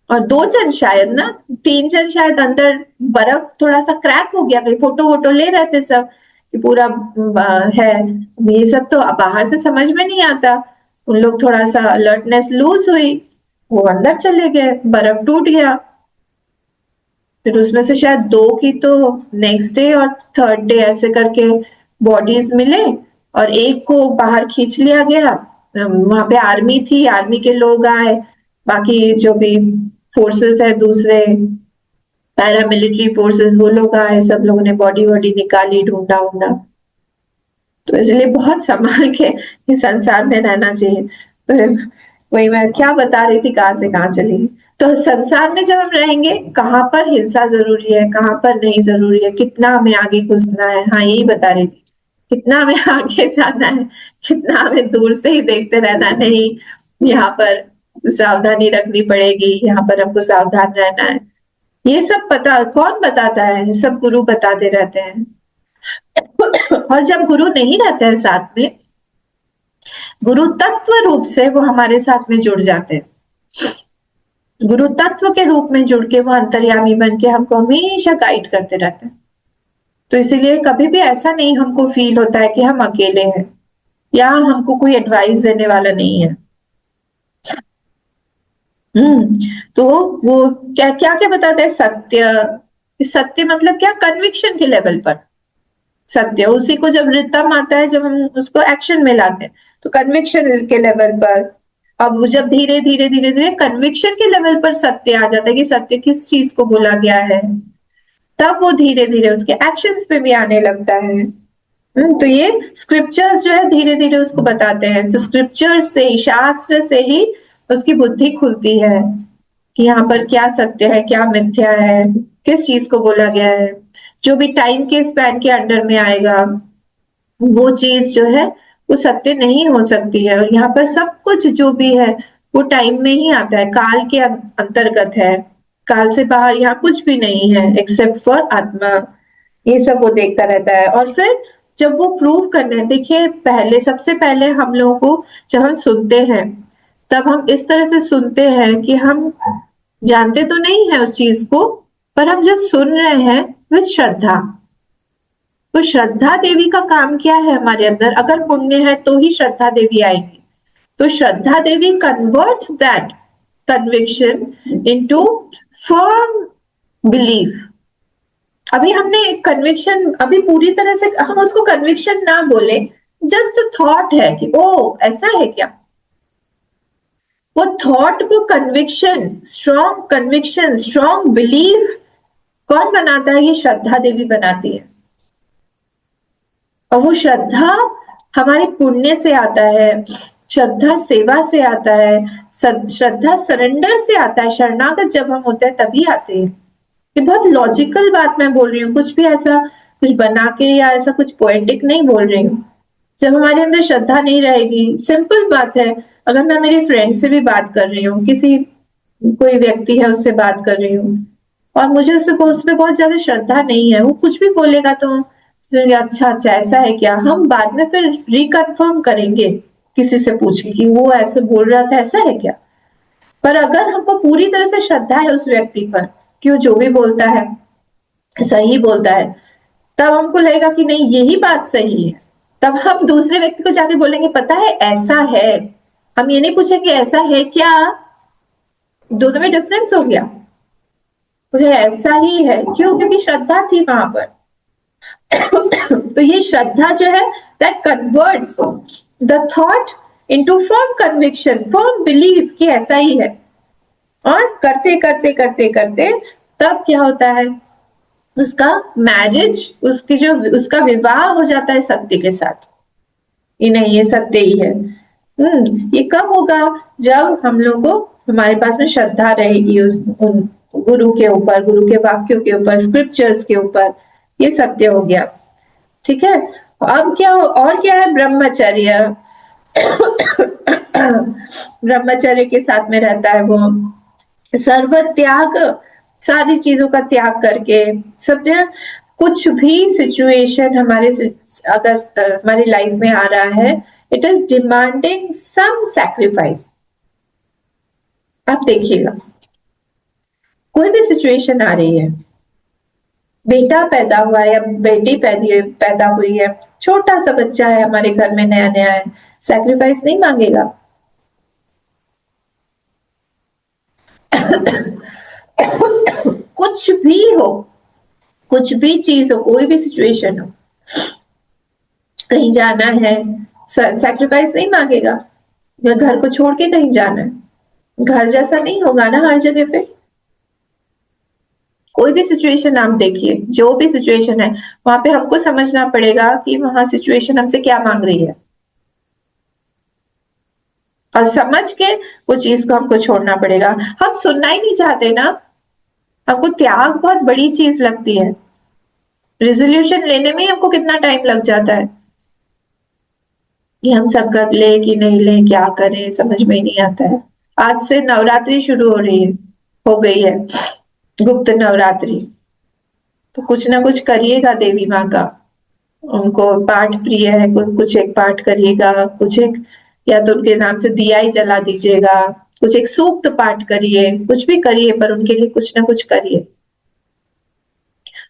और 2 जन शायद ना, 3 जन शायद अंदर, बर्फ थोड़ा सा क्रैक हो गया। फोटो वोटो ले रहे थे सब कि पूरा है। ये सब तो बाहर से समझ में नहीं आता, उन लोग थोड़ा सा अलर्टनेस लूज हुई, वो अंदर चले गए, बर्फ टूट गया। फिर उसमें से शायद 2 की तो नेक्स्ट डे और थर्ड डे ऐसे करके बॉडीज मिले, और एक को बाहर खींच लिया गया। वहां पे आर्मी थी, आर्मी के लोग आए, बाकी जो भी फोर्सेस है दूसरे पैरामिलिट्री फोर्सेस, वो लोग आए, सब लोगों ने बॉडी वॉडी निकाली, ढूंढा ढूंढा। तो इसलिए बहुत संभाल के इस संसार में रहना चाहिए। तो वही मैं क्या बता रही थी, कहाँ से कहाँ चली। तो संसार में जब हम रहेंगे, कहाँ पर हिंसा जरूरी है, कहाँ पर नहीं जरूरी है, कितना हमें आगे घुसना है, हाँ यही बता रही थी, कितना हमें आगे जाना है, कितना हमें दूर से ही देखते रहना, नहीं यहाँ पर सावधानी रखनी पड़ेगी, यहाँ पर हमको सावधान रहना है। ये सब पता कौन बताता है? सब गुरु बताते रहते हैं। और जब गुरु नहीं रहते हैं साथ में, गुरु तत्व रूप से वो हमारे साथ में जुड़ जाते हैं। गुरु तत्व के रूप में जुड़ के वो अंतर्यामी बन के हमको हमेशा गाइड करते रहते हैं। तो इसीलिए कभी भी ऐसा नहीं हमको फील होता है कि हम अकेले हैं, या हमको कोई एडवाइस देने वाला नहीं है। तो वो क्या क्या क्या बताते हैं? सत्य। सत्य मतलब क्या? कन्विक्शन के लेवल पर सत्य। उसी को जब रितम आता है, जब हम उसको एक्शन में लाते हैं, तो कन्विक्शन के लेवल पर अब वो जब धीरे धीरे धीरे धीरे कन्विक्शन के लेवल पर सत्य आ जाता है कि सत्य किस चीज को बोला गया है, तब वो धीरे धीरे उसके एक्शंस पे भी आने लगता है। तो ये स्क्रिप्चर्स जो है धीरे धीरे उसको बताते हैं, तो स्क्रिप्चर्स से ही, शास्त्र से ही उसकी बुद्धि खुलती है कि यहाँ पर क्या सत्य है, क्या मिथ्या है, किस चीज को बोला गया है। जो भी टाइम के स्पैन के अंडर में आएगा वो चीज जो है वो सत्य नहीं हो सकती है। और यहाँ पर सब कुछ जो भी है वो टाइम में ही आता है, काल के अंतर्गत है, काल से बाहर यहाँ कुछ भी नहीं है एक्सेप्ट फॉर आत्मा। ये सब वो देखता रहता है। और फिर जब वो प्रूव करने, देखिए पहले, सबसे पहले हम लोगों को जब हम सुनते हैं तब हम इस तरह से सुनते हैं कि हम जानते तो नहीं है उस चीज को, पर हम जब सुन रहे हैं विद श्रद्धा। तो श्रद्धा देवी का काम क्या है हमारे अंदर? अगर पुण्य है तो ही श्रद्धा देवी आएगी। तो Shraddha Devi converts that conviction into firm belief. अभी हमने कन्विक्शन, अभी पूरी तरह से हम उसको कन्विक्शन ना बोले, जस्ट थॉट है कि ओ ऐसा है क्या। वो थॉट को कन्विक्शन, स्ट्रॉन्ग बिलीफ कौन बनाता है? ये श्रद्धा देवी बनाती है। और वो श्रद्धा हमारे पुण्य से आता है, श्रद्धा सेवा से आता है, श्रद्धा सरेंडर से आता है। शरणागत जब हम होते हैं तभी आते हैं। ये बहुत लॉजिकल बात मैं बोल रही हूँ, कुछ भी ऐसा कुछ बना के या ऐसा कुछ पोएटिक नहीं बोल रही हूँ। जब हमारे अंदर श्रद्धा नहीं रहेगी, सिंपल बात है, अगर मैं मेरी फ्रेंड से भी बात कर रही हूँ, किसी कोई व्यक्ति है उससे बात कर रही हूँ और मुझे उस पर बहुत ज्यादा श्रद्धा नहीं है, वो कुछ भी बोलेगा तो अच्छा अच्छा ऐसा है क्या, हम बाद में फिर रिकन्फर्म करेंगे किसी से पूछ के कि वो ऐसे बोल रहा था, ऐसा है क्या। पर अगर हमको पूरी तरह से श्रद्धा है उस व्यक्ति पर कि वो जो भी बोलता है सही बोलता है, तब हमको लगेगा कि नहीं यही बात सही है। तब हम दूसरे व्यक्ति को जाके बोलेंगे पता है ऐसा है। हम ये नहीं पूछेंगे ऐसा है क्या, दोनों में डिफरेंस हो गया। मुझे ऐसा ही है, क्यों? क्योंकि श्रद्धा थी वहां पर। तो ये श्रद्धा जो है that converts the thought into firm conviction, firm believe कि ऐसा ही है। और करते करते करते करते तब क्या होता है, उसका मैरिज, उसकी जो उसका विवाह हो जाता है सत्य के साथ। ये नहीं, ये सत्य ही है। ये कब होगा? जब हम लोग को, हमारे पास में श्रद्धा रहेगी उस उन गुरु के ऊपर, गुरु के वाक्यों के ऊपर, स्क्रिप्चर्स के ऊपर। ये सत्य हो गया, ठीक है। अब क्या और क्या है? ब्रह्मचर्य। ब्रह्मचर्य के साथ में रहता है वो सर्व त्याग, सारी चीजों का त्याग करके सब जगह, कुछ भी सिचुएशन अगर हमारी लाइफ में आ रहा है, it is demanding some sacrifice. आप देखिएगा, कोई भी सिचुएशन आ रही है, बेटा पैदा हुआ है या बेटी पैदा हुई है, छोटा सा बच्चा है हमारे घर में, नया नया है, सैक्रिफाइस नहीं मांगेगा। कुछ भी हो, कुछ भी चीज हो, कोई भी सिचुएशन हो, कहीं जाना है, सैक्रिफाइस नहीं मांगेगा। या घर को छोड़ के कहीं जाना है, घर जैसा नहीं होगा ना हर जगह पे। कोई भी सिचुएशन आप देखिए, जो भी सिचुएशन है वहां पे हमको समझना पड़ेगा कि वहां सिचुएशन हमसे क्या मांग रही है, और समझ के वो चीज को हमको छोड़ना पड़ेगा। हम सुनना ही नहीं चाहते ना, हमको त्याग बहुत बड़ी चीज लगती है। रेजोल्यूशन लेने में ही हमको कितना टाइम लग जाता है कि हम सब कर ले कि नहीं ले, क्या करें, समझ में ही नहीं आता है। आज से नवरात्रि शुरू हो रही है, हो गई है गुप्त नवरात्रि, तो कुछ ना कुछ करिएगा देवी माँ का। उनको पाठ प्रिय है, कुछ एक पाठ करिएगा, कुछ एक, या तो उनके नाम से दिया ही जला दीजिएगा, कुछ एक सूक्त पाठ करिए, कुछ भी करिए, पर उनके लिए कुछ ना कुछ करिए।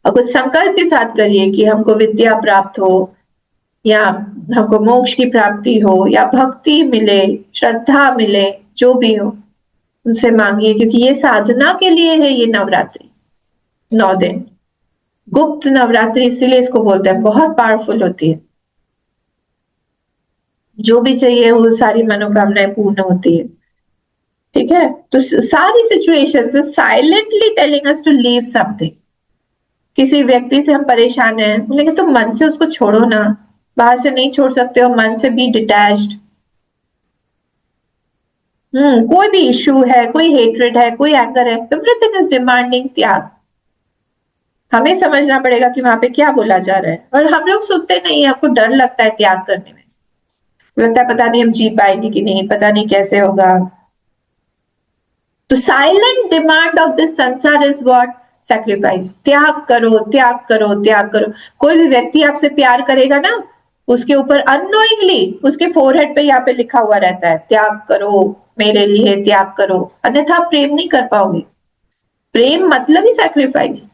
और कुछ संकल्प के साथ करिए कि हमको विद्या प्राप्त हो, या हमको मोक्ष की प्राप्ति हो, या भक्ति मिले, श्रद्धा मिले, जो भी हो उनसे मांगिए, क्योंकि ये साधना के लिए है। ये नवरात्रि 9 दिन, गुप्त नवरात्रि इसीलिए इसको बोलते हैं, बहुत पावरफुल होती है। जो भी चाहिए वो सारी मनोकामनाएं पूर्ण होती है। ठीक है, तो सारी situation silently telling us to leave something. किसी व्यक्ति से हम परेशान हैं, बोलेंगे तो मन से उसको छोड़ो ना, बाहर से नहीं छोड़ सकते हो, मन से बी डिटैच्ड। कोई भी इश्यू है, कोई हेट्रेड है, कोई एंगर है, एवरीथिंग इज डिमांडिंग त्याग। हमें समझना पड़ेगा कि वहां पे क्या बोला जा रहा है, और हम लोग सुनते नहीं है, आपको डर लगता है त्याग करने में, लगता है पता नहीं हम जी पाएंगे कि नहीं, पता नहीं कैसे होगा। तो साइलेंट डिमांड ऑफ दिस संसार इज व्हाट? सैक्रिफाइस। त्याग करो, त्याग करो, त्याग करो। कोई भी व्यक्ति आपसे प्यार करेगा ना, उसके ऊपर अननोइंगली उसके फोरहेड पे यहाँ पे लिखा हुआ रहता है, त्याग करो मेरे लिए, त्याग करो, अन्यथा आप प्रेम नहीं कर पाओगे। प्रेम मतलब ही सैक्रिफाइस।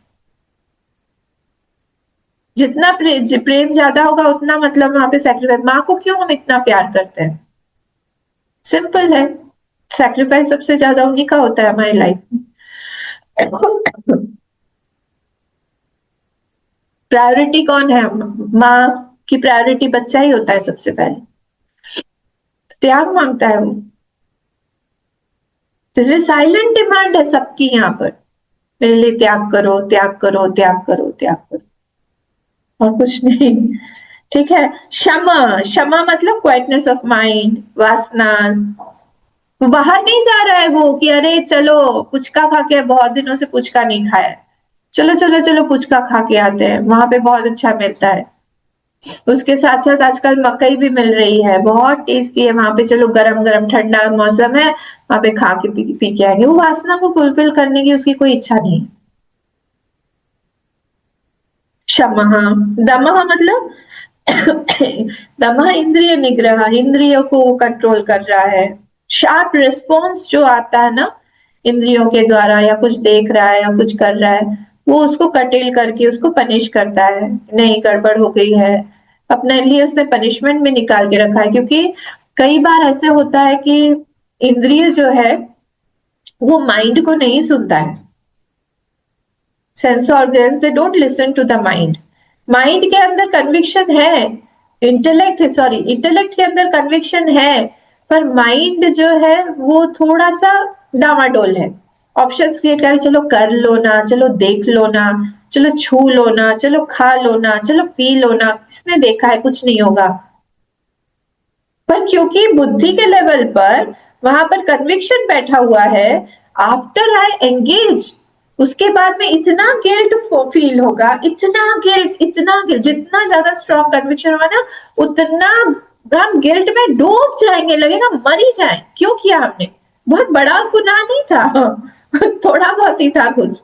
जितना प्रेम ज्यादा होगा उतना मतलब वहां पे सैक्रिफाइस। माँ को क्यों हम इतना प्यार करते हैं? सिंपल है, सैक्रिफाइस सबसे ज्यादा उन्हीं का होता है हमारी लाइफ में। प्रायोरिटी कौन है? माँ की प्रायोरिटी बच्चा ही होता है सबसे पहले, त्याग मांगता है वो। इसलिए साइलेंट डिमांड है सबकी यहाँ पर, मेरे लिए त्याग करो, त्याग करो, त्याग करो, त्याग करो, और कुछ नहीं। ठीक है। क्षमा, क्षमा मतलब क्वाइटनेस ऑफ माइंड, वासना। बाहर नहीं जा रहा है वो कि अरे चलो पुचका खा के, बहुत दिनों से पुचका नहीं खाया, चलो चलो चलो पुचका खा के आते हैं, वहां पे बहुत अच्छा मिलता है। उसके साथ साथ आजकल मकई भी मिल रही है, बहुत टेस्टी है वहां पे, चलो गरम गरम ठंडा मौसम है, वहां पे खा के पी के आएंगे। वो वासना को फुलफिल करने की उसकी कोई इच्छा नहीं। क्षमा, दमह मतलब दमह इंद्रिय निग्रह, इंद्रियों को कंट्रोल कर रहा है। शार्प रिस्पॉन्स जो आता है ना इंद्रियों के द्वारा, या कुछ देख रहा है या कुछ कर रहा है, वो उसको कटेल करके उसको पनिश करता है, नहीं गड़बड़ हो गई है, अपने लिए उसने पनिशमेंट में निकाल के रखा है। क्योंकि कई बार ऐसे होता है कि इंद्रिय जो है वो माइंड को नहीं सुनता है। Sense organs they don't listen to the mind. Mind के अंदर कन्विक्शन है, इंटेलेक्ट के अंदर कन्विक्शन है, पर माइंड जो है वो थोड़ा सा डामाडोल है। ऑप्शंस क्रिएट कर, चलो कर लो ना, चलो देख लो ना, चलो छू लो ना, चलो खा लो ना, चलो पी लो ना, किसने देखा है, कुछ नहीं होगा। पर क्योंकि बुद्धि के लेवल पर वहां पर कन्विक्शन बैठा हुआ है, आफ्टर आई एंगेज, उसके बाद में इतना गिल्ट फील होगा, इतना गिल्ट, जितना ज्यादा स्ट्रॉन्ग कन्विक्शन होगा ना, उतना हम गिल्ट में डूब जाएंगे, लगेगा मर ही जाए। क्यों किया हमने? बहुत बड़ा गुनाह नहीं था थोड़ा बहुत ही था कुछ,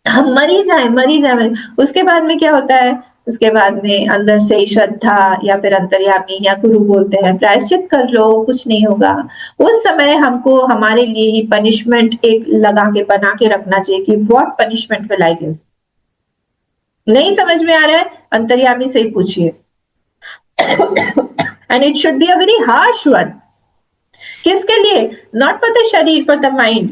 हम मर ही जाए, मर ही जाए। उसके बाद में क्या होता है? उसके बाद में अंदर से श्रद्धा, या फिर अंतर्यामी या गुरु बोलते हैं प्रायश्चित कर लो, कुछ नहीं होगा। उस समय हमको हमारे लिए ही पनिशमेंट एक लगा के बना के रखना चाहिए कि what punishment will I give. नहीं समझ में आ रहा है, अंतर्यामी से ही पूछिए। And it should be a very harsh one. किसके लिए? नॉट फॉर द शरीर, फॉर द माइंड।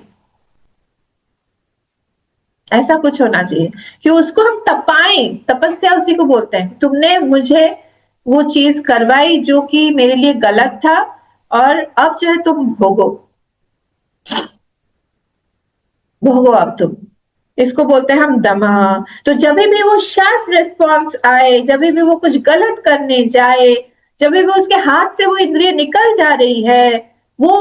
ऐसा कुछ होना चाहिए कि उसको हम तपाएं, तपस्या उसी को बोलते हैं। तुमने मुझे वो चीज करवाई जो कि मेरे लिए गलत था, और अब जो है तुम भोगो, भोगो अब तुम। इसको बोलते हैं हम दमा। तो जब भी वो शार्प रिस्पॉन्स आए, जब भी वो कुछ गलत करने जाए, जब भी उसके हाथ से वो इंद्रिय निकल जा रही है, वो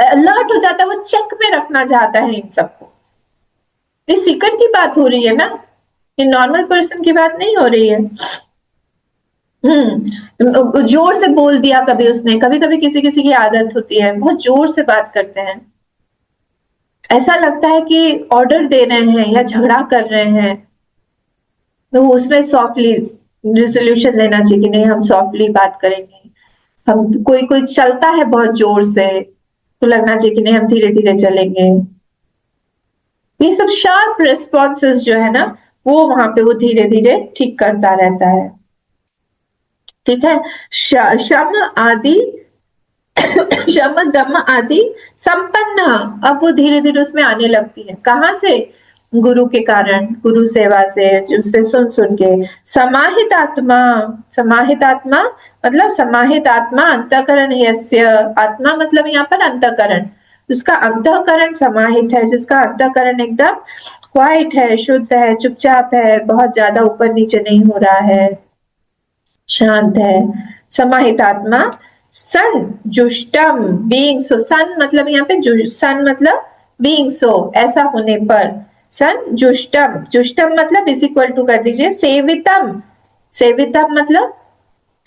अलर्ट हो जाता है, वो चेक में रखना चाहता है इन सबको। ये सीकर की बात हो रही है ना, ये नॉर्मल पर्सन की बात नहीं हो रही है। जोर से बोल दिया कभी उसने, कभी कभी किसी किसी की आदत होती है बहुत जोर से बात करते हैं, ऐसा लगता है कि ऑर्डर दे रहे हैं या झगड़ा कर रहे हैं। तो उसमें सॉफ्टली रिजोल्यूशन लेना चाहिए कि नहीं, हम सॉफ्टली बात करेंगे। हम कोई कोई चलता है बहुत जोर से, तो लगना चाहिए कि नहीं, हम धीरे धीरे चलेंगे। ये सब शार्प रिस्पॉन्सेस जो है ना, वो वहां पे वो धीरे धीरे ठीक करता रहता है। ठीक है। शम आदि शम दम आदि संपन्न, अब वो धीरे धीरे उसमें आने लगती है। कहां से? गुरु के कारण, गुरु सेवा से, जिससे सुन सुन के। समाहित आत्मा, समाहित आत्मा मतलब समाहित आत्मा अंतःकरण यस्य, आत्मा मतलब यहाँ पर अंतःकरण, जिसका अंतःकरण समाहित है, जिसका अंतःकरण एकदम क्वाइट है, शुद्ध है, चुपचाप है, बहुत ज्यादा ऊपर नीचे नहीं हो रहा है, शांत है, समाहित आत्मा। सन जुष्टम बीइंग सो, सन मतलब यहाँ पे सन मतलब बीइंग सो, ऐसा होने पर, सन जुष्टम, जुष्टम मतलब इज इक्वल टू कर दीजिए सेवितम, सेवितम मतलब,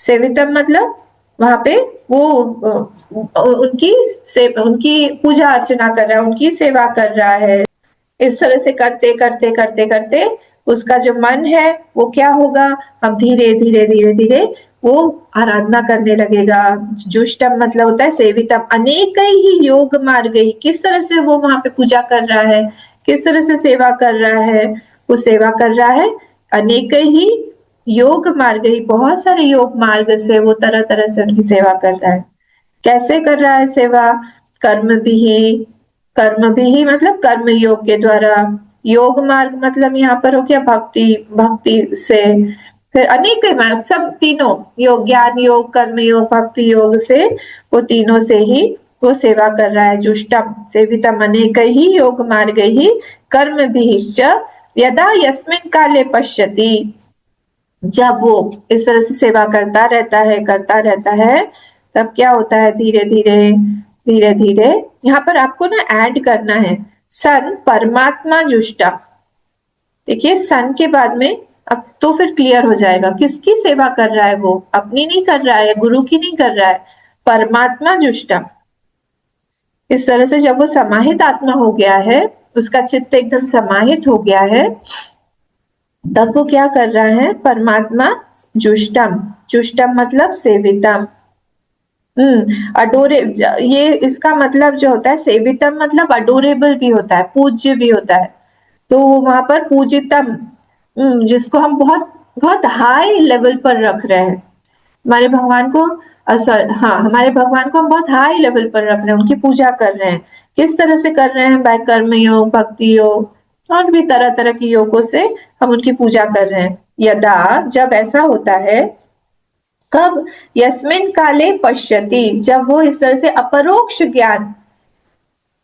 सेवितम मतलब वहां पे वो उनकी पूजा अर्चना कर रहा है, उनकी सेवा कर रहा है। इस तरह से करते करते करते करते उसका जो मन है वो क्या होगा, अब धीरे धीरे धीरे धीरे वो आराधना करने लगेगा। जुष्टम मतलब होता है सेवितम, अनेक ही योग मार्ग ही, किस तरह से वो वहां पे पूजा कर रहा है, किस तरह से सेवा कर रहा है, वो सेवा कर रहा है अनेक ही योग मार्ग ही, बहुत सारे योग मार्ग से वो तरह तरह से उनकी सेवा कर रहा है। कैसे कर रहा है सेवा, कर्म भी, कर्म भी मतलब कर्म योग के द्वारा, योग मार्ग मतलब यहाँ पर हो गया भक्ति, भक्ति से, फिर अनेक मार्ग, सब तीनों योग, ज्ञान योग, कर्म योग, भक्ति योग से, वो तीनों से ही वो सेवा कर रहा है। जुष्टम सेवितम अनेक ही योग मार्ग ही कर्म भी, यदा यस्मिन काले पश्यति, जब वो इस तरह से सेवा करता रहता है, करता रहता है, तब क्या होता है, धीरे धीरे धीरे धीरे, यहाँ पर आपको ना ऐड करना है सन परमात्मा जुष्टा। देखिए सन के बाद में, अब तो फिर क्लियर हो जाएगा किसकी सेवा कर रहा है वो, अपनी नहीं कर रहा है, गुरु की नहीं कर रहा है, परमात्मा जुष्टा। इस तरह से जब वो समाहित आत्मा हो गया है, उसका चित्त एकदम समाहित हो गया है, तब वो क्या कर रहा है, परमात्मा जुष्टम, जुष्टम मतलब सेवितम, अडोरे, ये इसका मतलब जो होता है सेवितम मतलब अडोरेबल भी होता है, पूज्य भी होता है। तो वहां पर पूजितम, जिसको हम बहुत बहुत हाई लेवल पर रख रहे हैं, हमारे भगवान को, हाँ हमारे भगवान को हम बहुत हाई लेवल पर रख रहे हैं, उनकी पूजा कर रहे हैं। किस तरह से कर रहे हैं, बाय कर्म योग, भक्ति योग और भी तरह तरह की योगों से हम उनकी पूजा कर रहे हैं। यदा जब ऐसा होता है, कब, यस्मिन काले पश्यति, जब वो इस तरह से अपरोक्ष ज्ञान,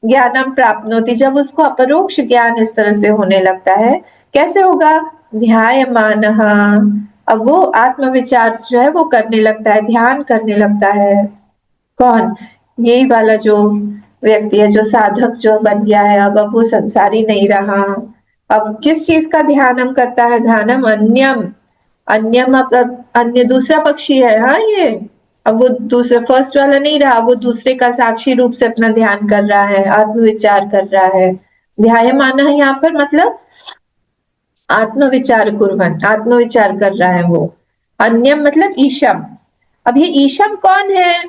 ज्ञानम प्राप्नोति, जब उसको अपरोक्ष ज्ञान इस तरह से होने लगता है, कैसे होगा, ध्यायमानः, अब वो आत्म विचार जो है वो करने लगता है, ध्यान करने लगता है। कौन, यही वाला जो व्यक्ति है, जो साधक जो बन गया है, अब वो संसारी नहीं रहा। अब किस चीज का ध्यान हम करता है, ध्यानम अन्यम, अन्यम मतलब अन्य दूसरा पक्षी है, हाँ ये, अब वो दूसरा फर्स्ट वाला नहीं रहा, वो दूसरे का साक्षी रूप से अपना ध्यान कर रहा है, आत्मविचार कर रहा है। ध्यायमान है यहाँ पर मतलब आत्मविचार कुर्वन्, आत्मविचार कर रहा है वो। अन्यम मतलब ईशम, अब ये ईशम कौन है,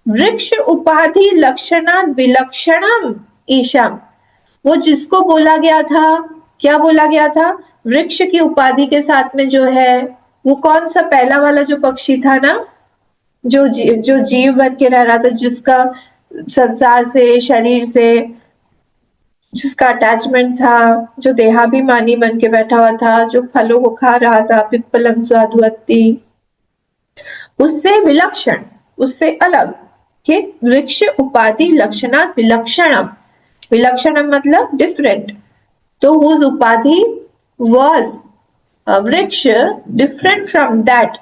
वृक्ष उपाधि लक्षणात् विलक्षणम ईशम, वो जिसको बोला गया था, क्या बोला गया था, वृक्ष की उपाधि के साथ में जो है, वो कौन सा पहला वाला जो पक्षी था ना, जो जीव बन के रह रहा था, जिसका संसार से, शरीर से जिसका अटैचमेंट था, जो देहाभिमानी बन के बैठा हुआ था, जो फलों को खा रहा था, पिप्पलम स्वादुअत्ति, उससे विलक्षण, उससे अलग, के वृक्ष उपाधि लक्षणात् विलक्षणम, विलक्षणम मतलब डिफरेंट, तो हुज उपाधि वॉज वृक्ष डिफरेंट फ्रॉम दैट,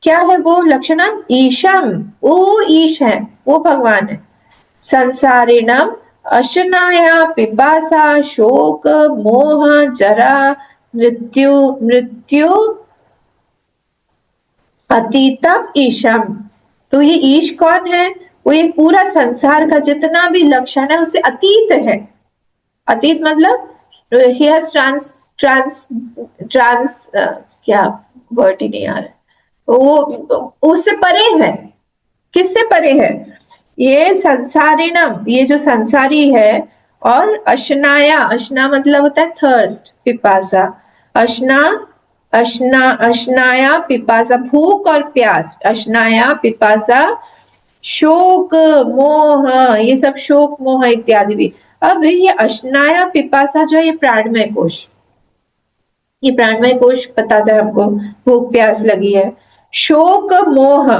क्या है वो लक्षण, ईशम, वो ईश है, वो भगवान है। संसारिणम अशनाया पिपासा शोक मोह जरा मृत्यु, मृत्यु अतीतम ईशम, तो ये ईश कौन है, वो ये पूरा संसार का जितना भी लक्षण है उससे अतीत है। अतीत मतलब ही हैज ट्रांस क्या वर्ड ही नहीं आ रहा, वो उससे परे है, किससे परे है, ये संसारिणम, ये जो संसारी है, और अशनाया, अशना मतलब होता है थर्स्ट, पिपासा, अशना, अशना, अशनाया पिपासा भूख और प्यास, अशनाया पिपासा शोक मोह, ये सब शोक मोह इत्यादि भी, अब ये अश्नाया पिपासा जो है ये प्राणमय कोश, ये प्राणमय कोश बताता है हमको भूख प्यास लगी है। शोक मोह,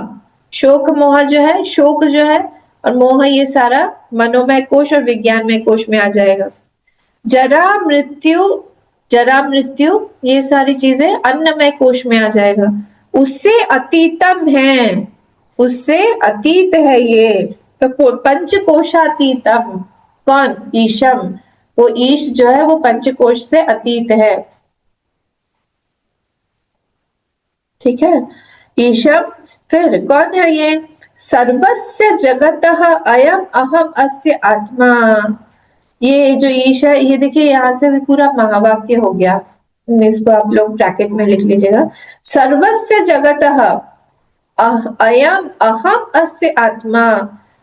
शोक मोह जो है, शोक जो है और मोह ये सारा मनोमय कोश और विज्ञानमय कोश में आ जाएगा। जरा मृत्यु, जरा मृत्यु ये सारी चीजें अन्नमय कोश में आ जाएगा। उससे अतीतम है, उससे अतीत है ये, तो पंचकोशातीतम कौन, ईशम, वो ईश जो है वो पंचकोश से अतीत है, ठीक है, ईशम। फिर कौन है ये, सर्वस्य जगतः अयम अहम अस्य आत्मा, ये जो ईश है ये देखिए यहाँ से भी पूरा महावाक्य हो गया, इसको आप लोग ब्रैकेट में लिख लीजिएगा। सर्वस्य जगतः अयम अहम अस्य आत्मा,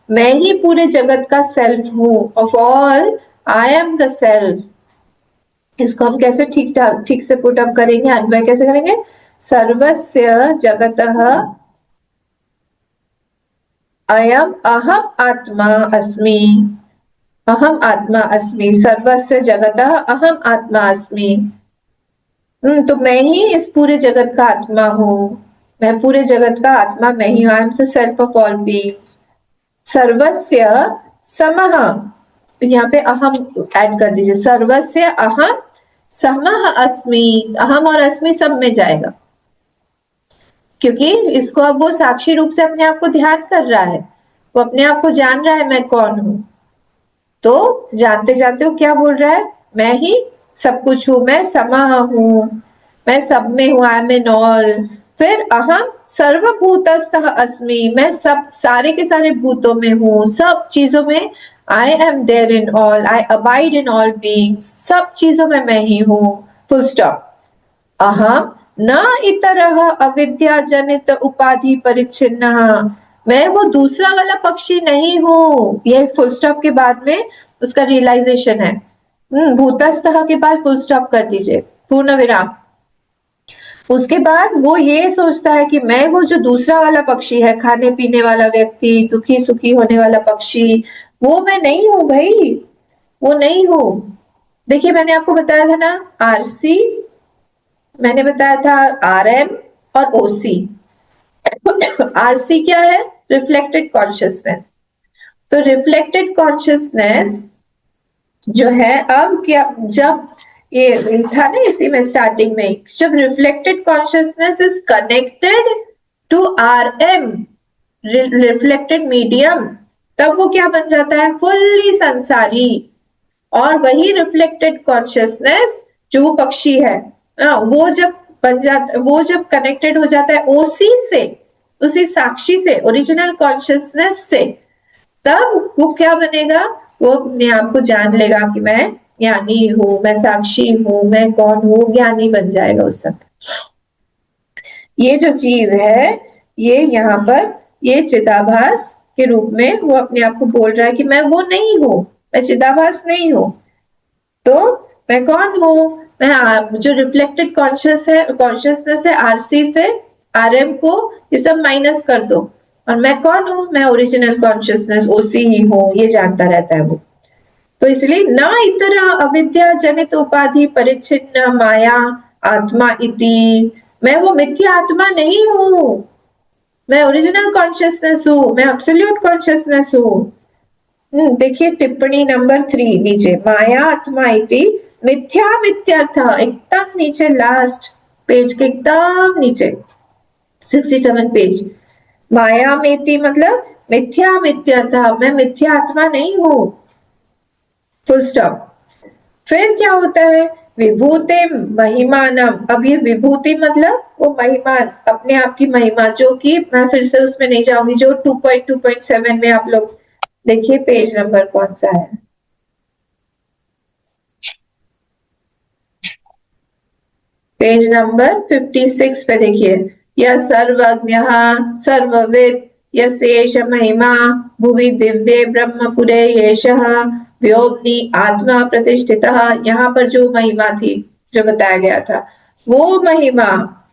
मैं ही पूरे जगत का सेल्फ हूँ, of all I am the self. इसको हम कैसे ठीक से पुट अप करेंगे, अन्वय कैसे करेंगे, सर्वस्य जगतः अयम अहम आत्मा अस्मि, अहम आत्मा अस्मि, सर्वस्य जगतः अहम आत्मा अस्मि। तो मैं ही इस पूरे जगत का आत्मा हूँ, मैं पूरे जगत का आत्मा मैं ही हूँ, I am the self of all beings. सर्वस्य समः, यहाँ पे अहम ऐड कर दीजिए, सर्वस्य अहम समः अस्मि, अहम और अस्मि सब में जाएगा, क्योंकि इसको अब वो साक्षी रूप से अपने आप को ध्यान कर रहा है, वो अपने आप को जान रहा है मैं कौन हूं, तो जानते जानते वो क्या बोल रहा है, मैं ही सब कुछ हूं, मैं समः हूं, मैं सब में हूं, आई एम इन ऑल। फिर अहम सर्वभूतस्थः अस्मि, मैं सब सारे के सारे भूतों में हूँ, सब चीजों में, I am there in all, I abide in all beings, सब चीजों में मैं ही हूँ, फुल स्टॉप। अहम न इतरः अविद्या जनित उपाधि परिच्छिन्न, मैं वो दूसरा वाला पक्षी नहीं हूँ, ये फुल स्टॉप के बाद में उसका रियलाइजेशन है। भूतस्थः के बाद फुल स्टॉप कर दीजिए, पूर्ण विराम। उसके बाद वो ये सोचता है कि मैं वो जो दूसरा वाला पक्षी है, खाने पीने वाला व्यक्ति, दुखी सुखी होने वाला पक्षी, वो मैं नहीं हूं भाई, वो नहीं हूं। देखिए मैंने आपको बताया था ना, आरसी, मैंने बताया था आरएम और ओसी। आरसी क्या है, रिफ्लेक्टेड कॉन्शियसनेस। तो रिफ्लेक्टेड कॉन्शियसनेस जो है, अब क्या, जब ये था ना इसी में स्टार्टिंग में, जब reflected consciousness is connected to RM, reflected medium, तब वो क्या बन जाता है, फुल्ली संसारी। और वही रिफ्लेक्टेड कॉन्शियसनेस जो वो पक्षी है, वो जब बन जाता, वो जब कनेक्टेड हो जाता है ओसी से, उसी साक्षी से, ओरिजिनल कॉन्शियसनेस से, तब वो क्या बनेगा, वो अपने आप को जान लेगा कि मैं ज्ञानी हूँ, मैं साक्षी हूँ, मैं कौन हूँ, ज्ञानी बन जाएगा उस समय। ये जो जीव है, ये यहाँ पर ये चिदाभास के रूप में वो अपने आप को बोल रहा है कि मैं वो नहीं हूँ, मैं चिदाभास नहीं हूँ, तो मैं कौन हूँ, मैं जो रिफ्लेक्टेड कॉन्शियसनेस है आरसी से आरएम को ये सब माइनस कर दो, और मैं कौन हूँ, मैं ओरिजिनल कॉन्शियसनेस ओसी ही हूँ, ये जानता रहता है वो। तो इसलिए न इतर अविद्या जनित उपाधि परिच्छिन्न माया आत्मा इति, मैं वो मिथ्या आत्मा नहीं हूँ, मैं ओरिजिनल कॉन्शियसनेस हूँ, मैं एब्सोल्यूट कॉन्शियसनेस हूँ। देखिए टिप्पणी नंबर 3 नीचे, माया आत्मा इति मिथ्या मिथ्यार्थ, एकदम नीचे लास्ट पेज के एकदम नीचे 67 पेज, माया मेति मतलब मिथ्या मिथ्यार्थ, मैं मिथ्या आत्मा नहीं हूँ, फुल स्टॉप। फिर क्या होता है, विभूति महिमानम, अब ये विभूति मतलब वो महिमा, अपने आप की महिमा, जो कि मैं फिर से उसमें नहीं जाऊंगी, जो 2.2.7 में आप लोग देखिए पेज नंबर कौन सा है, पेज नंबर 56 पे देखिए, यह सर्वज्ञ सर्वविद यशेष महिमा भुवि दिव्ये ब्रह्मपुरे येषः व्योमनि आत्मा प्रतिष्ठितः, यहाँ पर जो महिमा थी जो बताया गया था, वो महिमा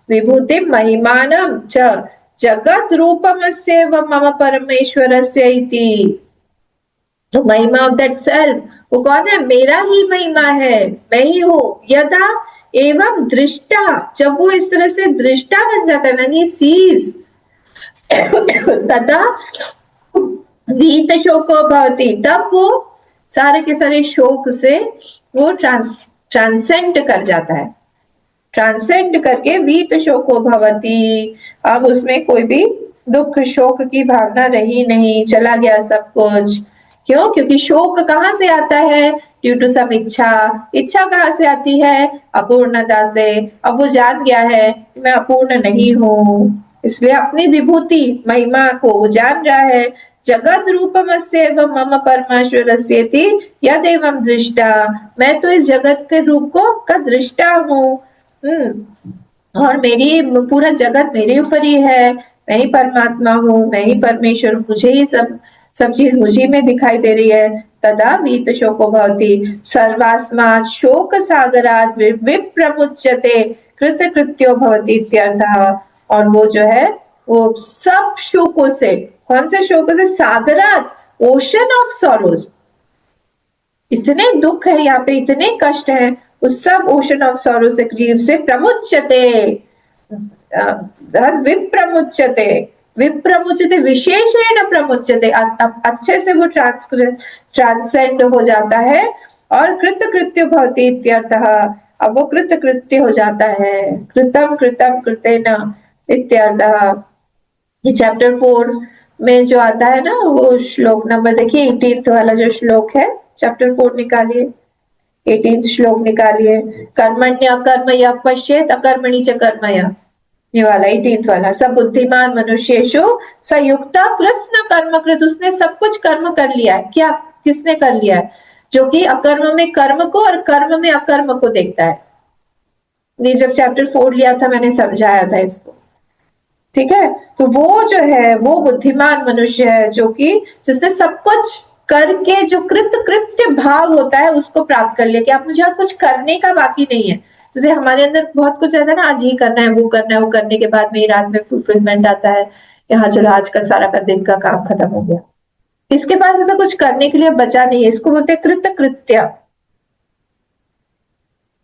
विभूति महिमानम च जगत रूपमस्यैव मम परमेश्वरस्य इति, तो महिमा ऑफ दैट सेल्फ वो कौन है? मेरा ही महिमा है, मैं ही हूँ। यदा एवं दृष्टा, जब वो इस तरह से दृष्टा बन जाता है, when he sees, तदा वीत शोको भवति, तब वो सारे के सारे शोक से वो ट्रांसेंड कर जाता है, ट्रांसेंड करके वीत शोको भवति, अब उसमें कोई भी दुख शोक की भावना रही नहीं, चला गया सब कुछ। क्यों? क्योंकि शोक कहाँ से आता है? ड्यू टू सम इच्छा। इच्छा कहाँ से आती है? अपूर्णता से। अब वो जान गया है मैं अपूर्ण नहीं हूँ, इसलिए अपनी विभूति महिमा को वो जान रहा है। जगत रूपमस्येव मम परमेश्वरस्येति यदेवं दृष्टा, मैं तो इस जगत के रूप को का दृष्टा हूँ। और मेरी पूरा जगत मेरे ऊपर ही है, मैं ही परमात्मा हूँ, मैं ही परमेश्वर, मुझे ही सब चीज मुझी में दिखाई दे रही है। तदा वीत शोको भवति सर्वास्मात् शोक सागरात् विप्रमुच्यते कृत कृत्यो भवति इत्यर्थः। और वो जो है वो सब शोकों से, कौन से शोकों से? सागरात, ओशन ऑफ सॉरोज, इतने दुख है यहाँ पे, इतने कष्ट है, उस सब ओशन ऑफ सॉरो से, ग्रीव से प्रमुच्यते, विप्रमुच्यते, विप्रमुच्यते विशेषेण प्रमुच्यते, अच्छे से वो ट्रांसेंड हो जाता है। और कृत कृत्य भवति इत्यर्थः, अब वो कृत कृत्य हो जाता है, कृतम कृतम कृतेन इत्यर्थः। ये चैप्टर 4 में जो आता है ना, वो श्लोक नंबर देखिए 18th वाला जो श्लोक है, चैप्टर 4 निकालिए, 18th श्लोक निकालिए। कर्मण्य कर्म या पश्येत अकर्मणि च कर्मया, ये वाला 18th वाला। सब बुद्धिमान मनुष्येषु संयुक्त कृष्ण कर्म कृत, उसने सब कुछ कर्म कर लिया है। क्या किसने कर लिया है? जो कि अकर्म में कर्म को और कर्म में अकर्म को देखता है। ये जब चैप्टर 4 लिया था मैंने समझाया था इसको, ठीक है। तो वो जो है वो बुद्धिमान मनुष्य है जो कि जिसने सब कुछ करके जो कृत्य भाव होता है उसको प्राप्त कर लिया कि आप मुझे और कुछ करने का बाकी नहीं है। जैसे हमारे अंदर बहुत कुछ रहता है ना, आज ये करना है वो करना है, वो करने के बाद में रात में फुलफिलमेंट आता है, यहाँ चलो आज का सारा का दिन का काम खत्म हो गया। इसके पास ऐसा कुछ करने के लिए बचा नहीं है, इसको बोलते हैं कृत्य।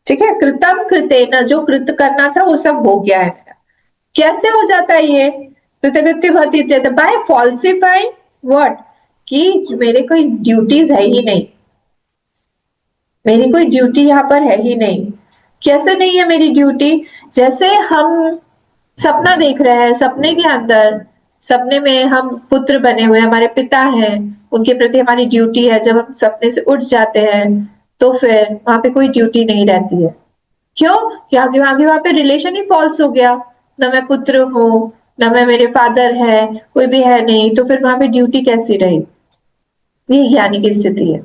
ठीक है, कृतम कृतेन, जो कृत करना था वो सब हो गया है। कैसे हो जाता है ये? कृतकृत्य भवति बाय फॉल्सिफाइंग व्हाट, कि मेरे कोई ड्यूटीज है ही नहीं, मेरी कोई ड्यूटी यहाँ पर है ही नहीं। कैसे नहीं है मेरी ड्यूटी? जैसे हम सपना देख रहे हैं, सपने के अंदर, सपने में हम पुत्र बने हुए, हमारे पिता हैं, उनके प्रति हमारी ड्यूटी है। जब हम सपने से उठ जाते हैं तो फिर वहां पे कोई ड्यूटी नहीं रहती है। क्यों? क्योंकि वहां पे रिलेशन ही फॉल्स हो गया, ना मैं पुत्र हूँ, ना मैं, मेरे फादर है, कोई भी है नहीं, तो फिर वहां पे ड्यूटी कैसी रही? ये ज्ञानी की स्थिति है।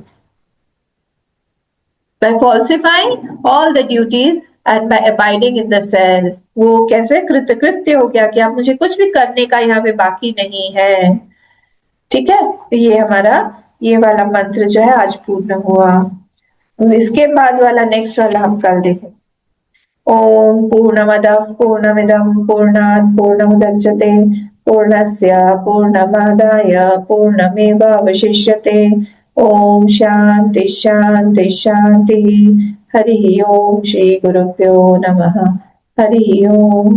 By falsifying all the duties and by abiding in the self, वो कैसे कृत्य हो गया कि आप मुझे कुछ भी करने का यहाँ पे बाकी नहीं है। ठीक है, तो ये हमारा ये वाला मंत्र जो है आज पूर्ण हुआ। इसके बाद वाला नेक्स्ट वाला हम कल देखेंगे। ओम पूर्णमदः पूर्णमिदं पूर्णात् पूर्णमुदच्यते पूर्णस्य पूर्णमादाय पूर्णमेवावशिष्यते। ओम शांति शांति शांति। हरि ओम। श्री गुरुभ्यो नमः। हरि ओम।